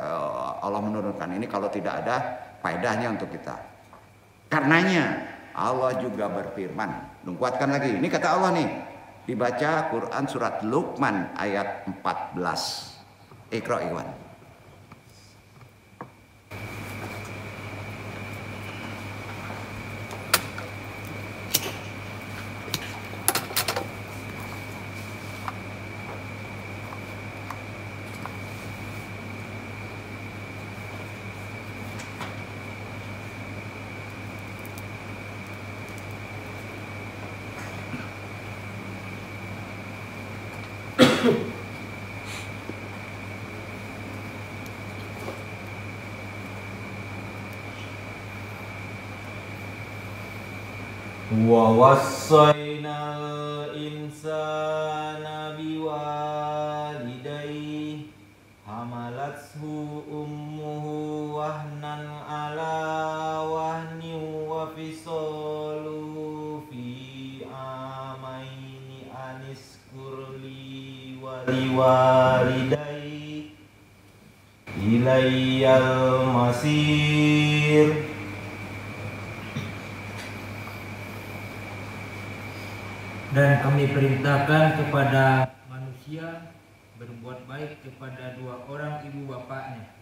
Allah menurunkan ini kalau tidak ada faedahnya untuk kita. Karenanya Allah juga berfirman, kuatkan lagi. Ini kata Allah nih. Dibaca Quran surat Luqman ayat 14. Iqra Iwan. Wa wassaynal insana biwalidayhi hamalathu ummuhu wahnan ala wahnin wa fisaluhu fi amaini aniskurli waliwalidayhi ilayyal masir. Dan kami perintahkan kepada manusia berbuat baik kepada dua orang ibu bapaknya.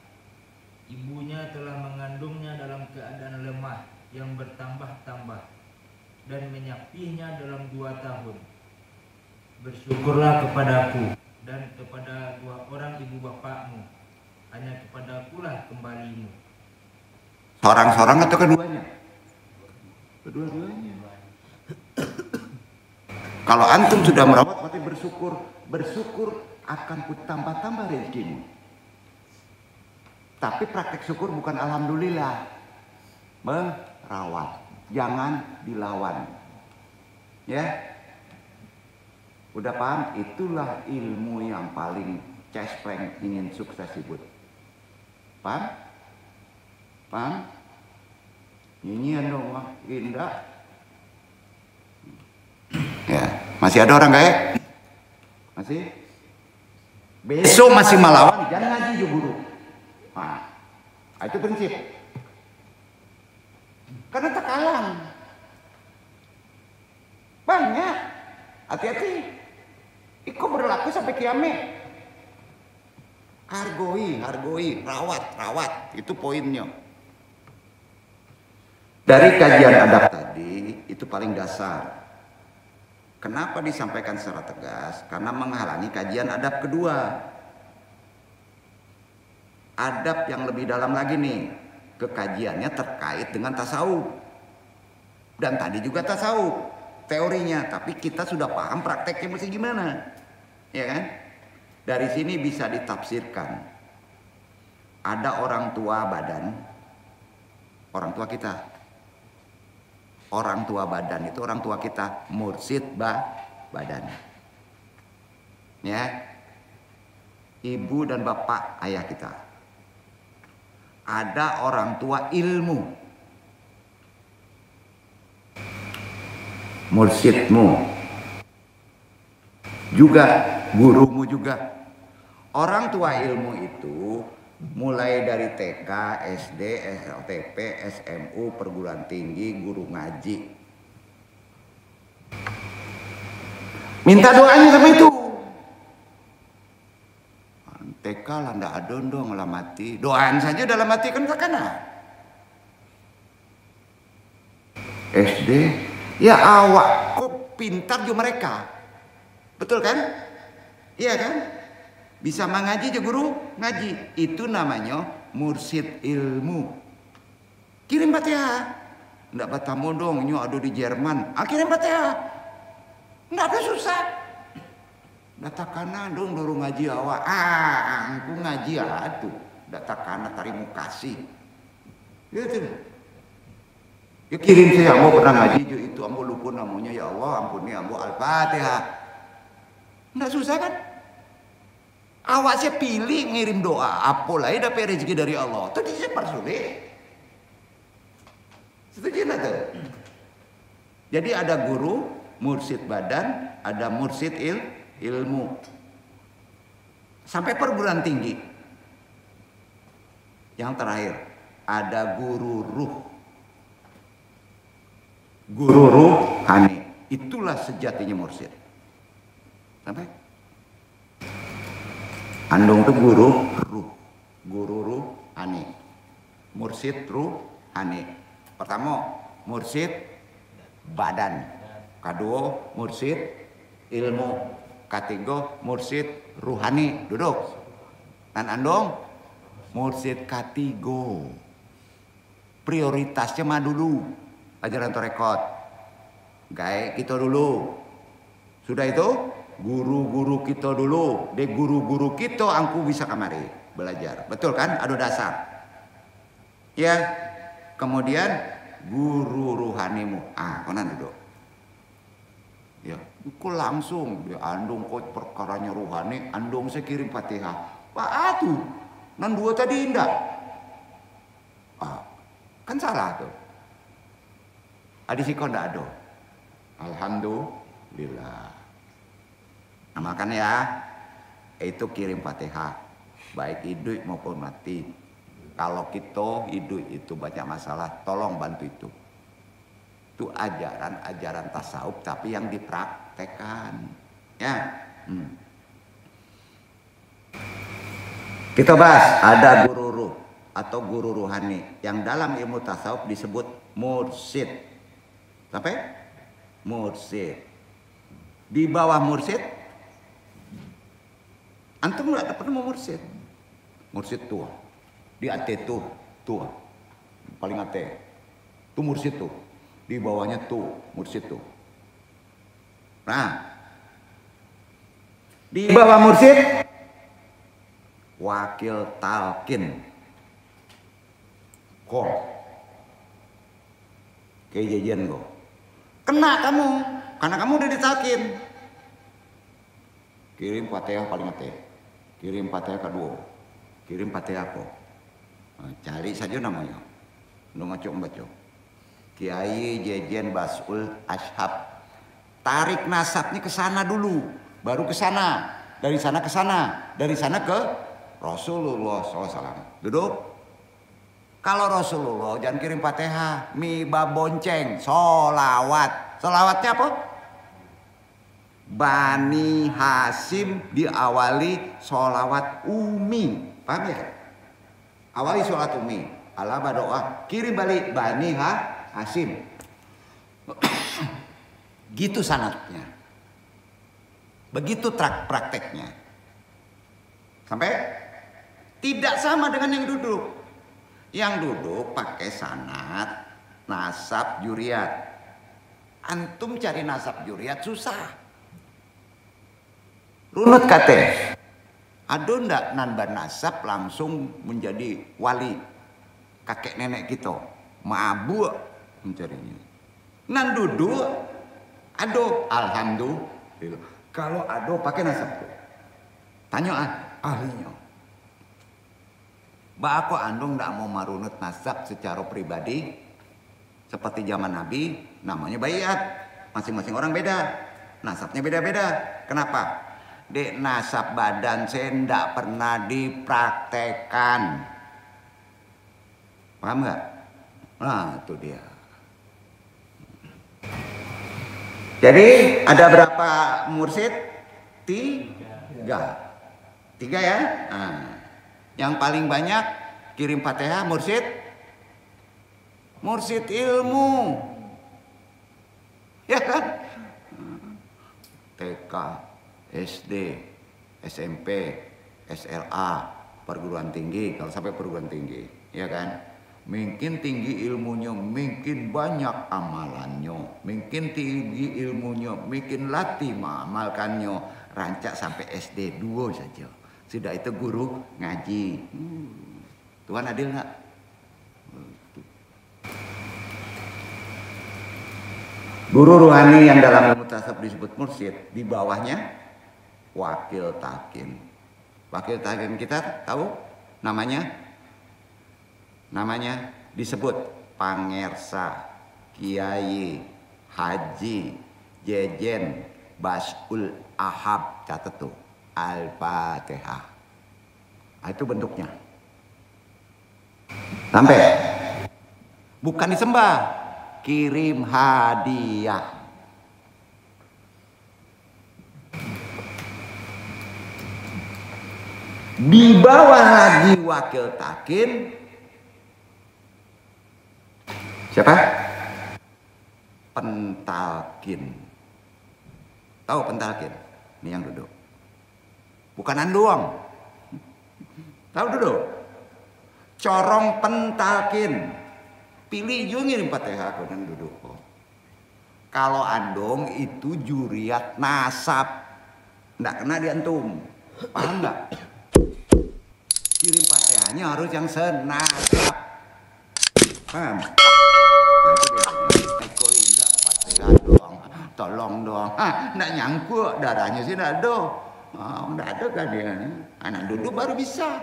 Ibunya telah mengandungnya dalam keadaan lemah yang bertambah-tambah dan menyapihnya dalam 2 tahun. Bersyukurlah kepadaku dan kepada dua orang ibu bapakmu, hanya kepadakulah kembalimu. Seorang-seorang atau keduanya? Kedua-duanya. Kalau antum sudah merawat, berarti bersyukur akan tambah-tambah rezekimu. Tapi praktek syukur bukan alhamdulillah. Merawat, jangan dilawan. Ya, udah paham? Itulah ilmu yang paling cespreng ingin sukses ibut. Paham? Paham? Nyanyian dong, wah indah. Ya, masih ada orang kayak? Masih? Besok masih melawan, jangan ngaji juga guru. Nah, itu prinsip. Karena tekalan. Banyak. Hati-hati. Itu berlaku sampai kiamat. Hargoi, rawat. Itu poinnya. Dari kajian adab tadi, itu paling dasar. Kenapa disampaikan secara tegas? Karena menghalangi kajian adab kedua. Adab yang lebih dalam lagi nih. Kekajiannya terkait dengan tasawuf. Dan tadi juga tasawuf. Teorinya. Tapi kita sudah paham prakteknya mesti gimana. Ya kan? Dari sini bisa ditafsirkan. Ada orang tua badan. Orang tua kita. Orang tua badan itu orang tua kita, mursyid badan. Ya. Ibu dan bapak ayah kita. Ada orang tua ilmu. Mursyidmu. Juga gurumu juga. Orang tua ilmu itu mulai dari TK, SD, SLTP, SMU, perguruan tinggi, guru ngaji. Minta doanya sama itu. TK lah ndak ada dong lah mati. Doaan saja dalam mati kan sakana. SD, ya awak kok pintar juga mereka. Betul kan? Iya kan? Bisa mengaji aja guru ngaji. Itu namanya mursyid ilmu. Kirim Fatihah. Ndak batamu dong, nyo ada di Jerman. Kirim Fatihah. Ndak ada susah. Datakana dong dorong ngaji awak. Aku ngaji atuh. Datakana tarimu kasih. Gitu. Ya kirim saya, ambo pernah ngaji itu, ambo lupa namanya, ya Allah ampuni ambo Al-Fatihah. Ndak susah kan? Awak saya pilih ngirim doa, apalagi dapat rezeki dari Allah. Itu dia persulit. Setuju nggak tuh? Jadi ada guru, mursyid badan, ada mursyid ilmu. Sampai perguruan tinggi. Yang terakhir, ada guru ruh. Guru ruhani. Itulah sejatinya mursyid. Sampai? Andung itu guru ruh. Guru ruhani. Mursid ruhani. Pertama, mursid badan. Kedua, mursid ilmu. Ketiga, mursid ruhani. Duduk. Dan andong, mursid ketiga. Prioritasnya mah dulu. Ajaran torekot. Gaya kita dulu. Sudah itu, guru-guru kita dulu. De guru-guru kita angku bisa kamari belajar. Betul kan? Ada dasar. Ya. Kemudian guru ruhanimu. Konan duduk. Ya, aku langsung dia andung kok perkaranya ruhani, andung saya kirim Fatihah. Pak atuh. Nan dua tadi indah. Kan salah tuh. Adisiko ndak ada. Alhamdulillah. Nah, makanya ya, itu kirim Fatihah. Baik hidup maupun mati. Kalau kita hidup itu banyak masalah, tolong bantu itu. Itu ajaran tasawuf tapi yang dipraktekkan. Ya. Kita bahas ada guru ruh atau guru ruhani yang dalam ilmu tasawuf disebut mursyid. Sampai? Mursyid. Di bawah mursyid, antum nggak pernah mau mursyid. Mursyid tua. Di ate tuh tua. Paling ate. Tuh mursyid tuh. Di bawahnya tuh mursyid tuh. Nah, di bawah mursyid wakil talqin. Kok kejajan kok. Kena kamu, karena kamu udah ditalqin. Kirim Fatihah paling ate. Kirim Fatihah kedua. Kirim Fatihah kok. Cari saja namanya. Lu ngacung baca. Kiai Jejen Basul Ashab. Tarik nasabnya ke sana dulu, baru ke sana. Dari sana ke sana, dari sana ke Rasulullah SAW. Duduk. Kalau Rasulullah jangan kirim Fatihah, bonceng, solawat. Solawatnya apa? Bani Hasim diawali solawat umi. Paham ya? Awali solawat umi. Allah berdoa, kirim balik Bani Hasim. Gitu sanatnya. Begitu prakteknya. Sampai tidak sama dengan yang duduk. Yang duduk pakai sanat, nasab, juriyat. Antum cari nasab juriyat susah. Runut kate. Ada ndak nanban nasab langsung menjadi wali kakek nenek kita. Mabuk mencarinya. Nan duduk, ado alhamdulillah. Kalau ado pakai nasab tuh. Tanya ahlinya. Bako andung ndak mau marunut nasab secara pribadi seperti zaman Nabi, namanya bayat. Masing-masing orang beda. Nasabnya beda-beda. Kenapa? Dek nasab badan saya ndak pernah dipraktekan. Paham nggak? Nah, itu dia. Jadi ada berapa mursyid? Tiga ya. Nah, yang paling banyak kirim Fatihah mursyid ilmu, ya kan? TK, SD, SMP, SLA, perguruan tinggi. Kalau sampai perguruan tinggi, ya kan? Mungkin tinggi ilmunya, mungkin banyak amalannya, mungkin tinggi ilmunya, mungkin latih mengamalkannya, rancak sampai SD 2 saja. Sudah itu guru ngaji. Tuhan adil nggak? Guru ruhani yang dalam ilmu tasawuf disebut mursyid, di bawahnya wakil talqin. Wakil talqin kita tahu namanya? Namanya disebut pangersa, kiai, haji, jejen, basul ahab. Catat tuh, Al-Fatihah. Itu bentuknya. Sampai bukan disembah, kirim hadiah. Di bawah lagi wakil takin. Siapa? Pentalkin. Tahu pentalkin? Ini yang duduk. Bukan andoang. Tahu duduk? Corong pentalkin. Pilih juga ngirim Fatihah dan duduk. Kalau andong itu juriat nasab. Nggak kena di antum. Paham nggak? Kirim Fatihahnya harus yang senasab. Paham? Nah itu bedanya. Eko enggak Fatihah doang. Tolong doang. Nggak nyangkut darahnya sih nggak ada. Nggak ada kan dia. Anak duduk baru bisa.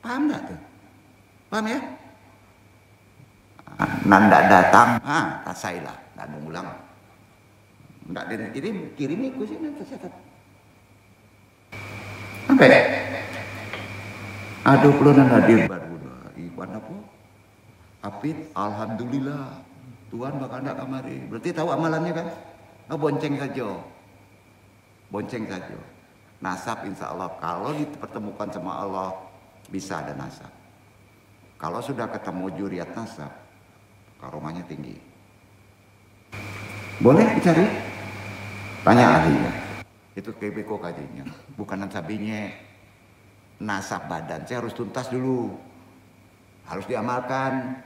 Paham nggak tuh? Paham ya? Nanda datang, rasailah, nggak mau ulang. Nggak kirim ikut sini tercatat. Sampai. Aduh pelunan hadir baru Iwan apa? Apit, alhamdulillah. Tuhan bakal ndak kamari. Berarti tahu amalannya kan? Bonceng saja. Bonceng saja. Nasab insya Allah kalau dipertemukan sama Allah bisa ada nasab. Kalau sudah ketemu juriat nasab, karomahnya tinggi. Boleh dicari? Tanya ahlinya. Itu KBK kajinya, bukan nasabinya. Nasab badan saya harus tuntas dulu. Harus diamalkan.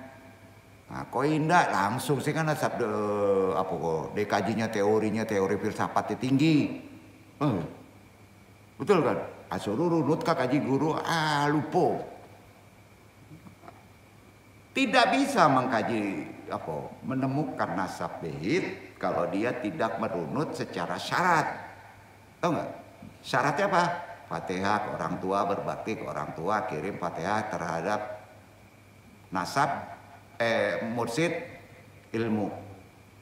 Nah, kok indah langsung sih kan nasab apa kok dikajinya teori filsafatnya tinggi. Betul kan? Asururu nutka kaji guru lupa. Tidak bisa mengkaji menemukan nasab bait kalau dia tidak merunut secara syarat. Tahu nggak? Syaratnya apa? Fatihah ke orang tua, berbakti ke orang tua, kirim Fatihah terhadap nasab mursyid ilmu.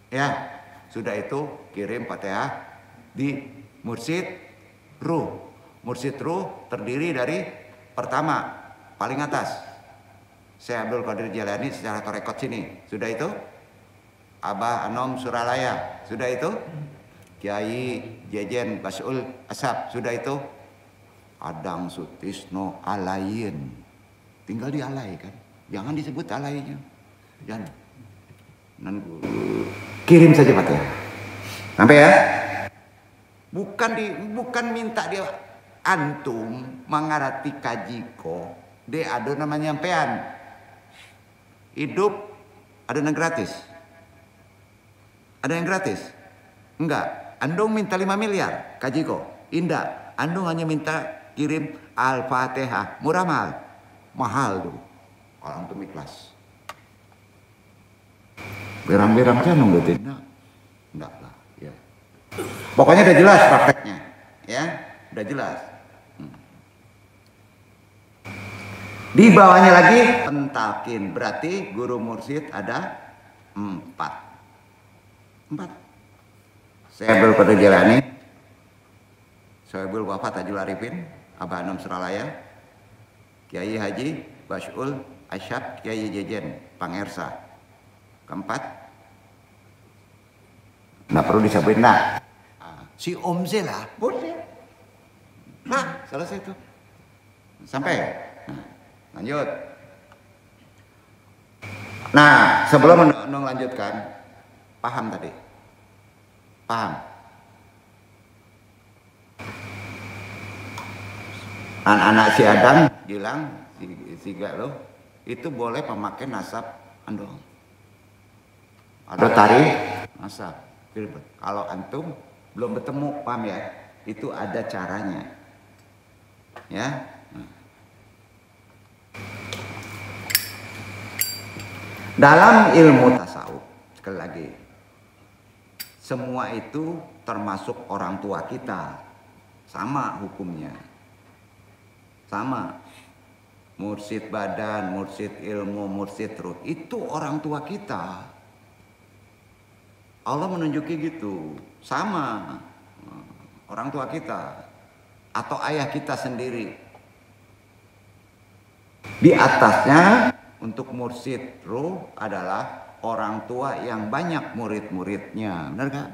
Ya, sudah itu kirim Fatihah di mursyid ruh. Mursyid ruh terdiri dari pertama paling atas Syekh Abdul Qadir Jailani secara torekot sini. Sudah itu Abah Anom Suralaya. Sudah itu Kiai Jejen Basul Asab. Sudah itu Adang Sutisno Alayin. Tinggal di alay kan. Jangan disebut alaynya. Jangan. Kirim saja Fatihah. Sampai ya. Bukan minta dia antum mengarati kajiko. Dia ada namanya nyampean. Hidup ada yang gratis. Ada yang gratis? Enggak. Andong minta 5 miliar kajiko. Indah. Andong hanya minta kirim Al-Fatihah. Murah mahal. Mahal tuh. Kalau antum ikhlas. Berang-berang kan nunggu enggak lah. Ya. Pokoknya udah jelas prakteknya. Ya. Udah jelas. Di bawahnya lagi pentalkin. Berarti guru mursyid ada 4. Syekh Abdul Qadir Jailani, Syekh Abdul Wafat Tajul Arifin, Abah Anom Suralaya, Kiai Haji Basul Asyad, Kiai Jejen Pangersa. Keempat, nggak perlu disabuin si Om Zela, boleh. Nah, selesai itu. Sampai. Lanjut. Nah, sebelum melanjutkan, paham tadi? Paham? Anak-anak si Adam bilang, si Galo, itu boleh pemakai nasab andong. Ada tarik nasab. Kalau antum belum bertemu, paham ya? Itu ada caranya. Ya. Dalam ilmu tasawuf, sekali lagi, semua itu termasuk orang tua kita, sama hukumnya, sama. Mursyid badan, mursyid ilmu, mursyid ruh, itu orang tua kita. Allah menunjuki gitu, sama orang tua kita atau ayah kita sendiri. Di atasnya untuk mursyid ruh adalah orang tua yang banyak murid-muridnya, benar kan?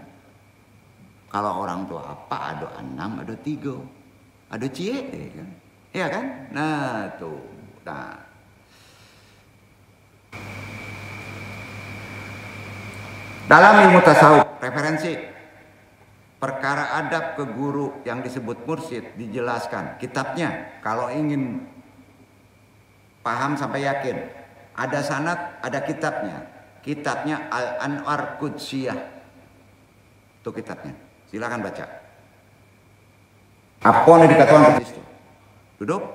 Kalau orang tua apa ada 6, ada 3. Ada cie kan? Iya kan? Nah, tuh. Nah. Dalam ilmu tasawuf, referensi perkara adab ke guru yang disebut mursyid dijelaskan. Kitabnya kalau ingin paham sampai yakin, ada sanad, ada kitabnya. Kitabnya Al-Anwar Qudsiyah. Itu kitabnya. Silakan baca. Apa yang dikatakan ke situ? Duduk.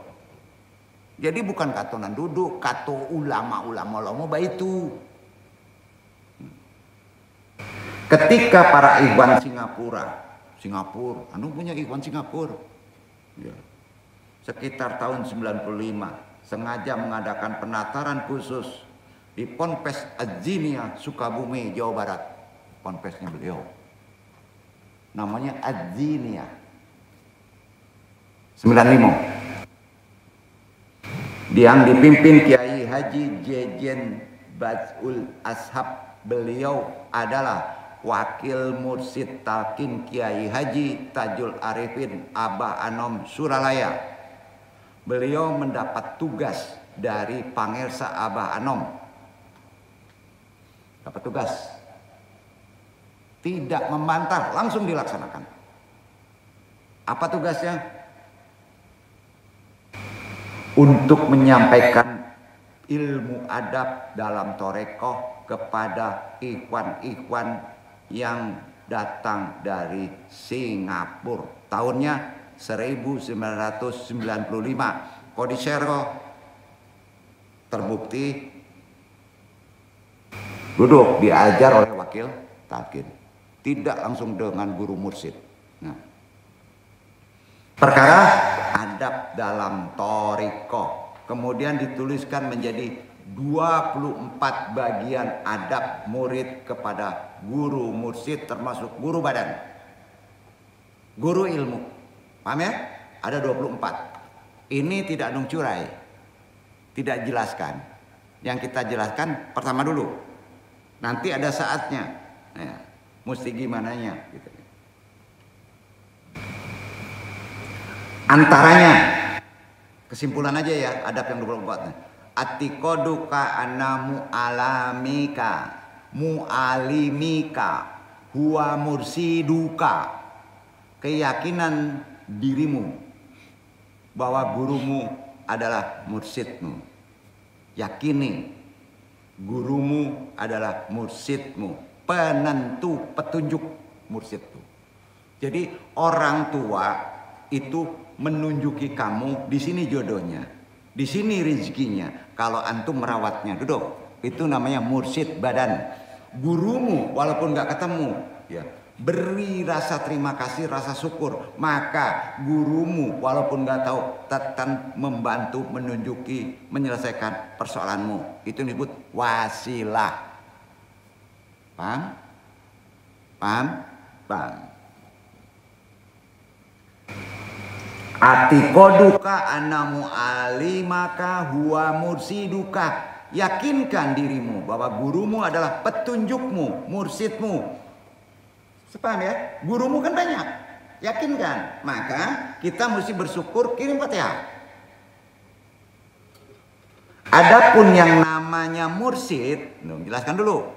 Jadi bukan katonan duduk, kato ulama baitu. Ketika para ikhwan Singapura, anu punya ikhwan Singapura. Ya. Sekitar tahun 95 sengaja mengadakan penataran khusus di Ponpes Az-Ziniyah Sukabumi, Jawa Barat. Ponpesnya beliau. Namanya Az-Ziniyah. 95. Yang dipimpin Kiai Haji Jejen Bazul Ashab. Beliau adalah wakil mursyid talqin Kiai Haji Tajul Arifin Abah Anom Suralaya. Beliau mendapat tugas dari Pangersa Abah Anom. Dapat tugas. Tidak membantah, langsung dilaksanakan. Apa tugasnya? Untuk menyampaikan ilmu adab dalam torekoh kepada ikhwan-ikhwan yang datang dari Singapura. Tahunnya 1995. Kodisero terbukti duduk diajar oleh wakil talqin. Tidak langsung dengan guru mursyid. Nah. Perkara adab dalam thariqah kemudian dituliskan menjadi 24 bagian adab murid kepada guru mursyid termasuk guru badan. Guru ilmu. Paham ya? Ada 24. Ini tidak nungcurai. Tidak jelaskan. Yang kita jelaskan pertama dulu. Nanti ada saatnya. Nah, mesti gimananya gitu. Antaranya kesimpulan aja ya adab yang 24. Atiqaduka anna mu'alimika huwa mursiduka. Keyakinan dirimu bahwa gurumu adalah mursyidmu. Yakini gurumu adalah mursyidmu, penentu petunjuk mursyidmu. Jadi orang tua itu menunjuki kamu di sini jodohnya, di sini rezekinya. Kalau antum merawatnya, duduk. Itu namanya mursyid badan. Gurumu walaupun nggak ketemu, ya beri rasa terima kasih, rasa syukur. Maka gurumu walaupun nggak tahu, tetap membantu, menunjuki, menyelesaikan persoalanmu. Itu disebut wasilah. Paham? Paham? Paham? Atiqaduka anna mu'alimaka huwa mursiduka. Yakinkan dirimu bahwa gurumu adalah petunjukmu, mursyidmu. Sepaham ya? Gurumu kan banyak. Yakinkan. Maka kita mesti bersyukur, kirim Fatihah. Adapun yang namanya mursyid, jelaskan dulu.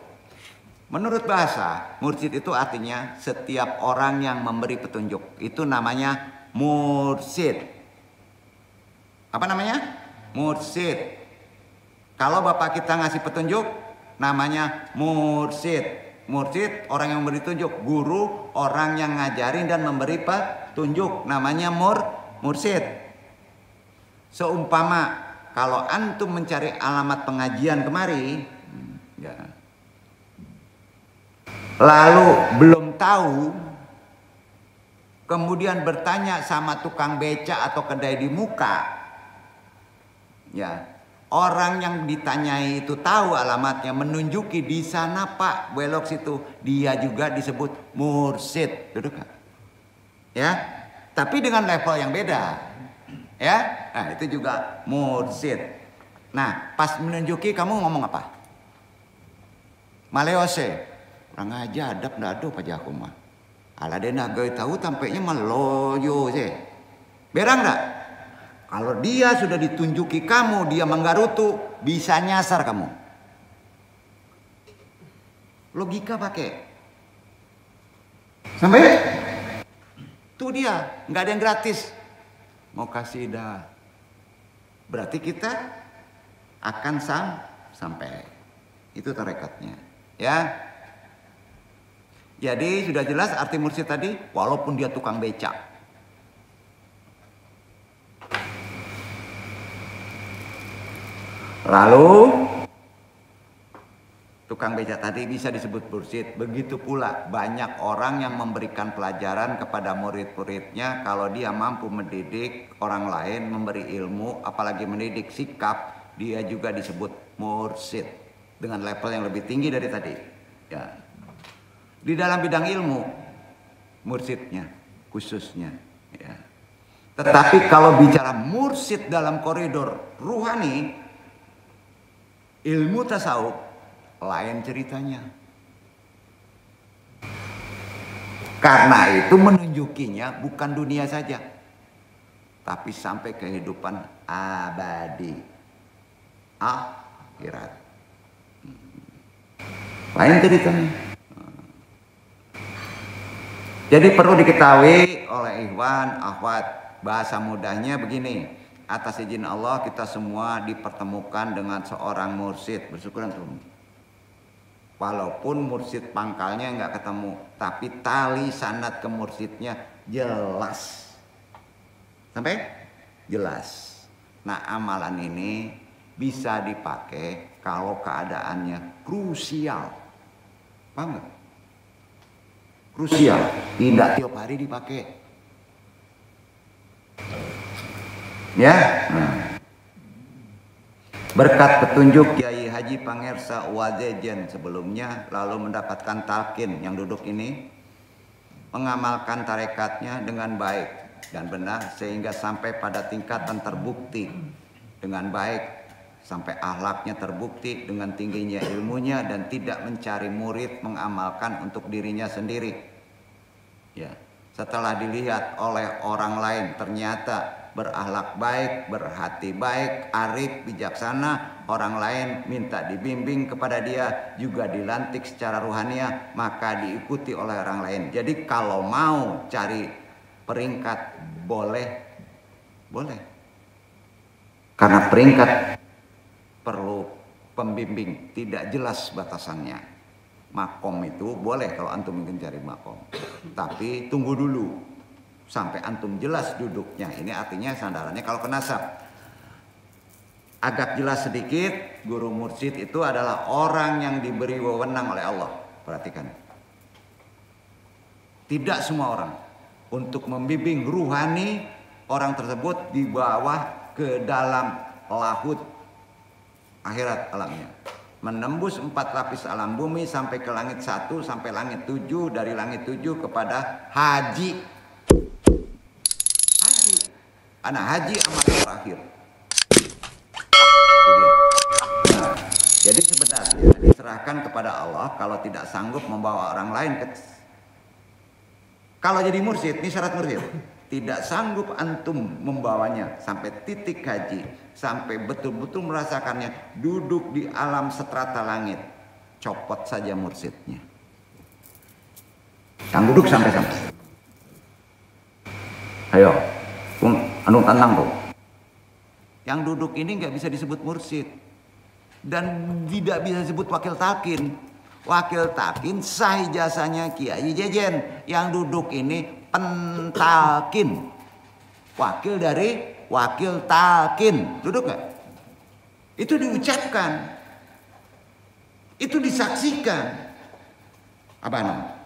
Menurut bahasa, mursyid itu artinya setiap orang yang memberi petunjuk. Itu namanya mursyid. Apa namanya? Mursyid. Kalau bapak kita ngasih petunjuk, namanya mursyid. Mursyid orang yang memberi petunjuk. Guru orang yang ngajarin dan memberi petunjuk, namanya mursyid. Seumpama kalau antum mencari alamat pengajian kemari, ya, lalu belum tahu, kemudian bertanya sama tukang beca atau kedai di muka, ya orang yang ditanyai itu tahu alamatnya, menunjuki di sana Pak, belok situ, dia juga disebut mursyid, duduk kan? Ya, tapi dengan level yang beda, ya, nah itu juga mursyid. Nah pas menunjuki kamu ngomong apa? Maleose, orang aja adab dado pajak aku mah. Ala dena gay tahu tampaknya maloyo sih. Berak nggak? Kalau dia sudah ditunjuki kamu, dia menggarutu, bisa nyasar kamu. Logika pakai. Sampai? Itu dia, nggak ada yang gratis. Mau kasih dah. Berarti kita akan sampai. Itu tarekatnya. Ya. Jadi sudah jelas arti mursyid tadi, walaupun dia tukang becak. Lalu tukang becak tadi bisa disebut mursyid. Begitu pula banyak orang yang memberikan pelajaran kepada murid-muridnya. Kalau dia mampu mendidik orang lain, memberi ilmu, apalagi mendidik sikap, dia juga disebut mursyid dengan level yang lebih tinggi dari tadi. Ya. Di dalam bidang ilmu, mursyidnya khususnya. Ya. Tetapi kalau bicara mursyid dalam koridor ruhani, ilmu tasawuf, lain ceritanya. Karena itu menunjukinya bukan dunia saja, tapi sampai kehidupan abadi, akhirat. Lain ceritanya. Jadi perlu diketahui oleh ikhwan, akhwat, bahasa mudahnya begini. Atas izin Allah kita semua dipertemukan dengan seorang mursyid. Bersyukur antum. Walaupun mursyid pangkalnya nggak ketemu, tapi tali sanad ke mursyidnya jelas. Sampai? Jelas. Nah, amalan ini bisa dipakai kalau keadaannya krusial. Paham nggak? Krusial, tidak tiap hari dipakai. Ya. Berkat petunjuk Kiai Haji Pangersa Wazejen sebelumnya, lalu mendapatkan talqin yang duduk ini, mengamalkan tarekatnya dengan baik dan benar sehingga sampai pada tingkatan terbukti dengan baik, sampai akhlaknya terbukti dengan tingginya ilmunya dan tidak mencari murid mengamalkan untuk dirinya sendiri. Ya, setelah dilihat oleh orang lain ternyata berakhlak baik, berhati baik, arif, bijaksana, orang lain minta dibimbing kepada dia, juga dilantik secara ruhaniah, maka diikuti oleh orang lain. Jadi kalau mau cari peringkat boleh. Karena peringkat perlu pembimbing, tidak jelas batasannya. Makom itu boleh kalau antum ingin cari makom, tapi tunggu dulu sampai antum jelas duduknya. Ini artinya sandarannya kalau ke nasab. Agak jelas sedikit, guru mursyid itu adalah orang yang diberi wewenang oleh Allah. Perhatikan. Tidak semua orang. Untuk membimbing ruhani, orang tersebut dibawa ke dalam lahut akhirat alamnya. Menembus 4 lapis alam bumi sampai ke langit 1 sampai langit 7, dari langit 7 kepada haji. Anak haji amat terakhir. Nah, jadi sebenarnya diserahkan kepada Allah kalau tidak sanggup membawa orang lain ke. Kalau jadi mursyid, ini syarat mursyid. Tidak sanggup antum membawanya sampai titik haji, sampai betul-betul merasakannya, duduk di alam seterata langit, copot saja mursyidnya. Yang duduk sampai. Ayo, anu tenang tuh. Yang duduk ini nggak bisa disebut mursyid dan tidak bisa disebut wakil talqin. Wakil talqin sah ijazahnya Kiai Jejen. Yang duduk ini pentalqin, wakil dari wakil talqin. Duduk nggak? Itu diucapkan, itu disaksikan. Apa namanya?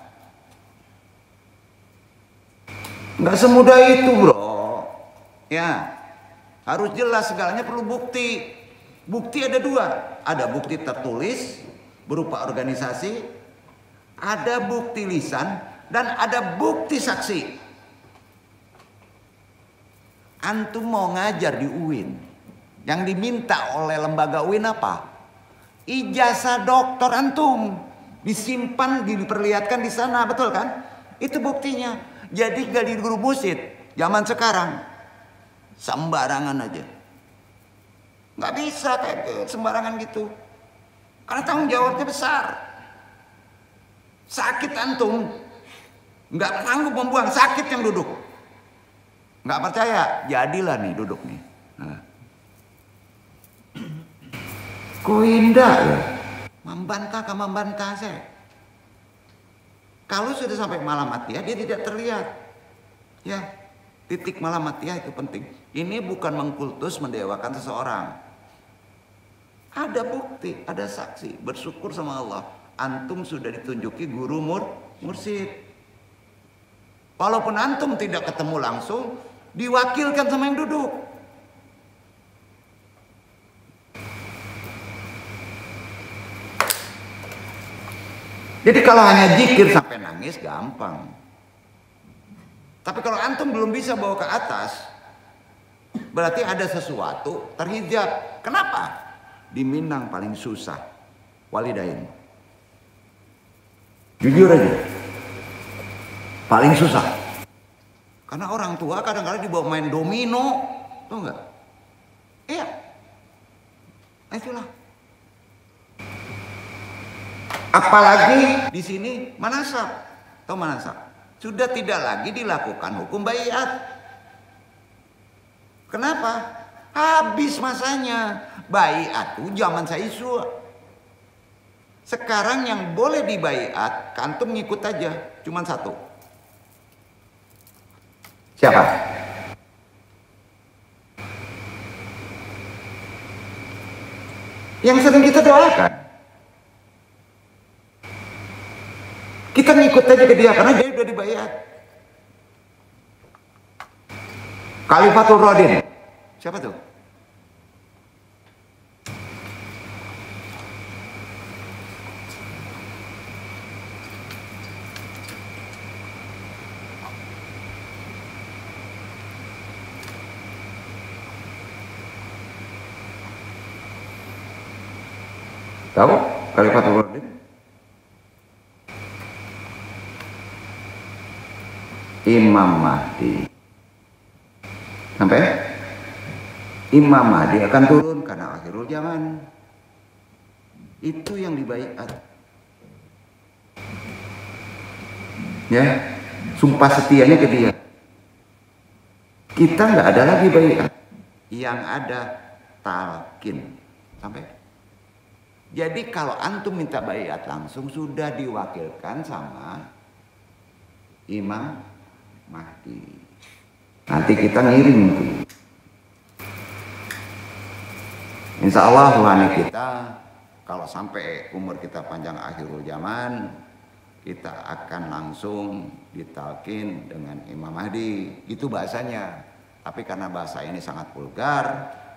Nggak semudah itu, bro. Ya, harus jelas, segalanya perlu bukti. Bukti ada 2, ada bukti tertulis berupa organisasi, ada bukti lisan, dan ada bukti saksi. Antum mau ngajar di UIN, yang diminta oleh lembaga UIN apa? Ijazah doktor antum, disimpan, diperlihatkan di sana, betul kan? Itu buktinya. Jadi gak di guru mursyid zaman sekarang, sembarangan aja. Nggak bisa kayak sembarangan gitu. Karena tanggung jawabnya besar. Sakit antum, nggak sanggup membuang, sakit yang duduk. Nggak percaya, jadilah nih duduk nih. Nah. Kok indah ya? Membantah saya. Kalau sudah sampai malam matiah, dia tidak terlihat. Ya, titik malam matiah itu penting. Ini bukan mengkultus, mendewakan seseorang. Ada bukti, ada saksi. Bersyukur sama Allah. Antum sudah ditunjuki guru mursyid. Walaupun antum tidak ketemu langsung, diwakilkan sama yang duduk. Jadi kalau hanya zikir sampai nangis gampang. Tapi kalau antum belum bisa bawa ke atas, berarti ada sesuatu terhijab. Kenapa? Di Minang paling susah walidain. Jujur aja, paling susah. Karena orang tua kadang-kadang dibawa main domino, tau nggak? Iya, nah, itulah. Apalagi di sini manasab, atau manasab sudah tidak lagi dilakukan hukum baiat. Kenapa? Habis masanya. Baiat itu zaman saya isu. Sekarang yang boleh dibaiat, kantum ngikut aja, cuman satu. Siapa? Yang sering kita doakan. Kita ngikut aja ke dia karena dia udah dibayar. Khalifatul Radin. Siapa tuh? Tahu Khalifatul Radin? Imam Mahdi. Sampai Imam Mahdi akan turun karena akhirul zaman. Itu yang dibaiat. Ya, sumpah setianya ke dia. Kita nggak ada lagi baiat. Yang ada talqin. Sampai. Jadi kalau antum minta baiat langsung sudah diwakilkan sama Imam Mahdi. Nanti kita ngirim tuh. Insya Allah Tuhan kita kalau sampai umur kita panjang akhirul zaman, kita akan langsung ditalkin dengan Imam Mahdi. Itu bahasanya. Tapi karena bahasa ini sangat vulgar,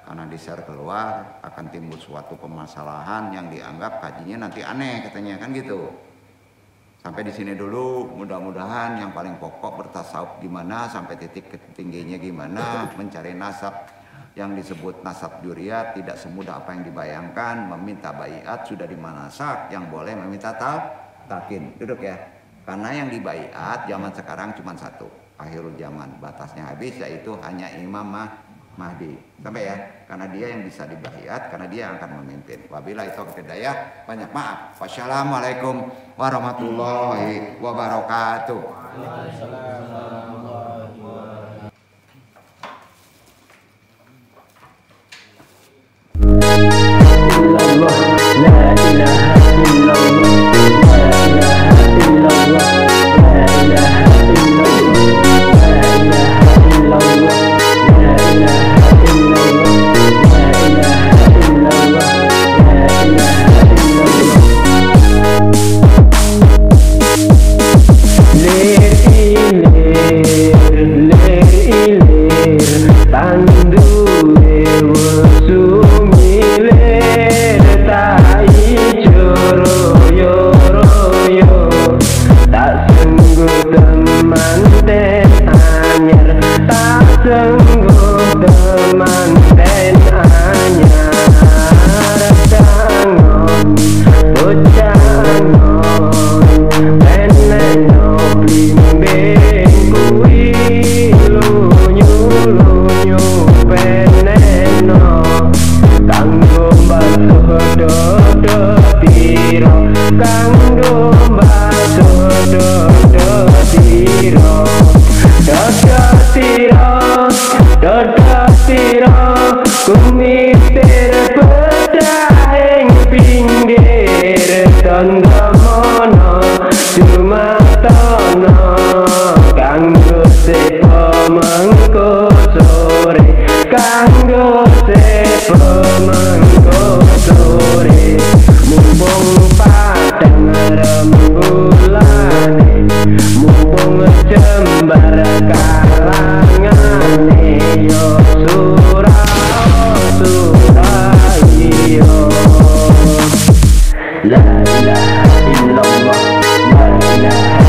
karena di-share keluar akan timbul suatu permasalahan yang dianggap kajinya nanti aneh katanya, kan gitu. Sampai di sini dulu, mudah-mudahan yang paling pokok bertasawuf gimana, sampai titik ketingginya gimana, mencari nasab yang disebut nasab dzurriyyah tidak semudah apa yang dibayangkan. Meminta baiat sudah di manasab, yang boleh meminta talqin. Duduk ya. Karena yang dibaiat zaman sekarang cuma satu, akhirul zaman, batasnya habis, yaitu hanya Imam Mahdi. Sampai ya, karena dia yang bisa dibaiat, karena dia yang akan memimpin. Wabillahi taufiq wal hidayah. Banyak maaf. Wassalamualaikum warahmatullahi wabarakatuh. Let Kumitir pedahing pinggir tanggamono Jumatono kanggo sepo mengko sore kanggo sepo mengko sore mumpung padang rembulan mumpung jembar kalangane yo La ilaha illallah, la ilaha